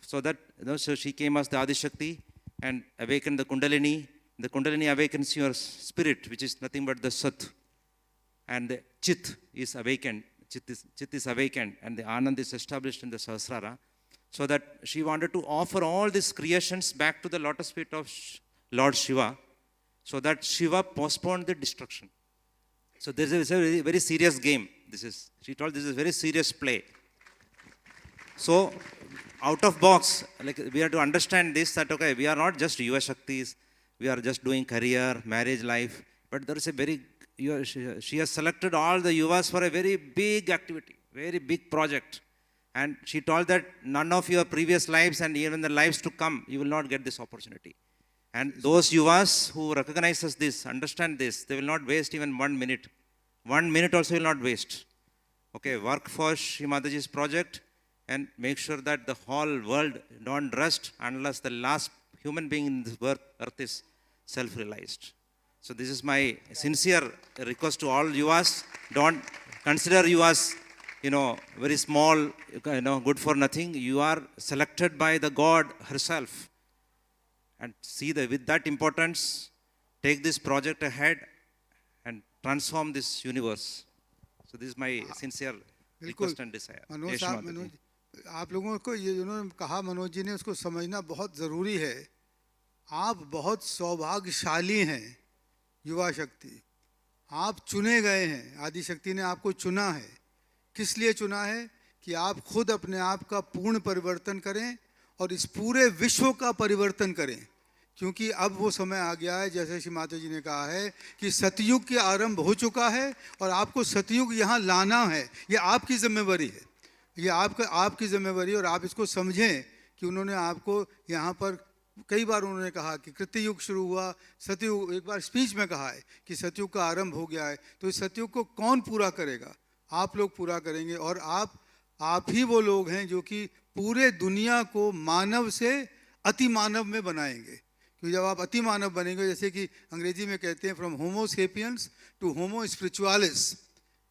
So that, so she came as the Adishakti and awakened the Kundalini. The Kundalini awakens your spirit, which is nothing but the Sat. And the Chit is awakened. Chit is awakened, and the Anand is established in the Sahasrara. So that she wanted to offer all these creations back to the lotus feet of Lord Shiva, so that Shiva postponed the destruction. So this is a very, very serious game. She told this is a very serious play. So out of box, like we have to understand this, that okay, we are not just Yuva Shaktis, we are just doing career, marriage life, but there is a very, she has selected all the Yuvas for a very big activity, very big project. And she told that none of your previous lives and even the lives to come, you will not get this opportunity. And those Yuvas who recognizes this, understand this, they will not waste even 1 minute. 1 minute also will not waste. Okay, work for Shri Mataji's project and make sure that the whole world don't rest unless the last human being in this earth is self-realized. So this is my sincere request to all Yuvas. Don't consider you as, very small, good for nothing. You are selected by the God herself. And see that with that importance, take this project ahead and transform this universe. So this is my sincere request and desire. Manoj साहब, आप लोगों को ये उन्होंने कहा, मनोज जी ने, उसको समझना बहुत ज़रूरी है। आप बहुत सौभाग्यशाली हैं, युवा शक्ति। आप चुने गए हैं, आदि शक्ति ने आपको चुना है। किस लिए चुना है? कि आप खुद अपने आप का पूर्ण परिवर्तन करें और इस पूरे विश्व का परिवर्तन करें। क्योंकि अब वो समय आ गया है, जैसे श्री माता जी ने कहा है कि सतयुग के आरंभ हो चुका है और आपको सतयुग यहाँ लाना है। ये आपकी जिम्मेवारी है, ये आपकी जिम्मेवारी। और आप इसको समझें कि उन्होंने आपको यहाँ पर कई बार उन्होंने कहा कि कृतयुग शुरू हुआ, सतयुग, एक बार स्पीच में कहा है कि सतयुग का आरंभ हो गया है। तो इस सतयुग को कौन पूरा करेगा? आप लोग पूरा करेंगे। और आप ही वो लोग हैं जो कि पूरे दुनिया को मानव से अति मानव में बनाएंगे। क्योंकि जब आप अति मानव बनेंगे, जैसे कि अंग्रेजी में कहते हैं फ्रॉम होमो सेपियंस टू होमो स्पिरिचुअलिस,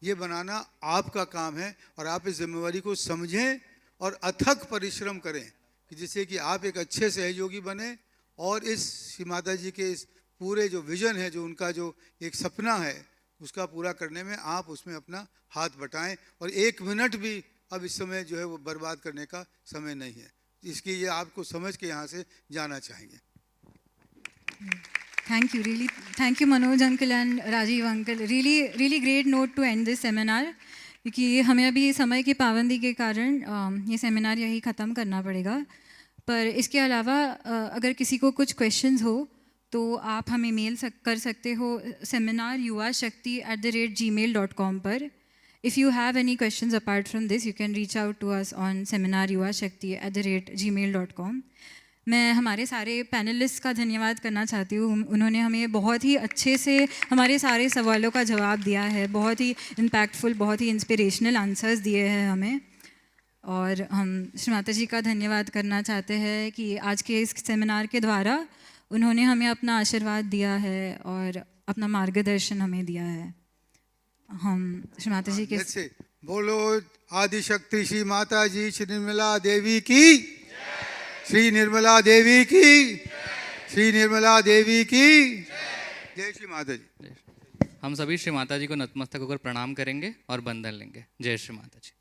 ये बनाना आपका काम है। और आप इस जिम्मेवारी को समझें और अथक परिश्रम करें कि जिससे कि आप एक अच्छे सहयोगी बने और इस श्री माता जी के इस पूरे जो विजन है, जो उनका जो एक सपना है, उसका पूरा करने में आप उसमें अपना हाथ बटाएं। और 1 मिनट भी अब इस समय जो है वो बर्बाद करने का समय नहीं है। इसकी ये आपको समझ के यहाँ से जाना चाहेंगे। Thank you, really. Thank you, Manoj uncle and Rajiv uncle. Really great note to end this seminar. क्योंकि हमें अभी समय की पाबंदी के कारण ये सेमिनार यही ख़त्म करना पड़ेगा। पर इसके अलावा अगर किसी को कुछ क्वेश्चंस हो तो आप हमें मेल कर सकते हो seminaryuvashakti@gmail.com पर। If you have any questions apart from this, you can reach out to us on seminaryuvashakti@gmail.com। मैं हमारे सारे पैनलिस्ट का धन्यवाद करना चाहती हूँ। उन्होंने हमें बहुत ही अच्छे से हमारे सारे सवालों का जवाब दिया है, बहुत ही इम्पैक्टफुल, बहुत ही इंस्पिरेशनल आंसर्स दिए हैं हमें। और हम श्री माता जी का धन्यवाद करना चाहते हैं कि आज के इस सेमिनार के द्वारा उन्होंने हमें अपना आशीर्वाद दिया है और अपना मार्गदर्शन हमें दिया है। हम श्री माता जी के बोलो आदिशक्ति श्री माता जी, श्री निर्मला देवी की, श्री निर्मला देवी की, श्री निर्मला देवी की जय। श्री माता जी। हम सभी श्री माता जी को नतमस्तक होकर प्रणाम करेंगे और बंधन लेंगे। जय श्री माता जी।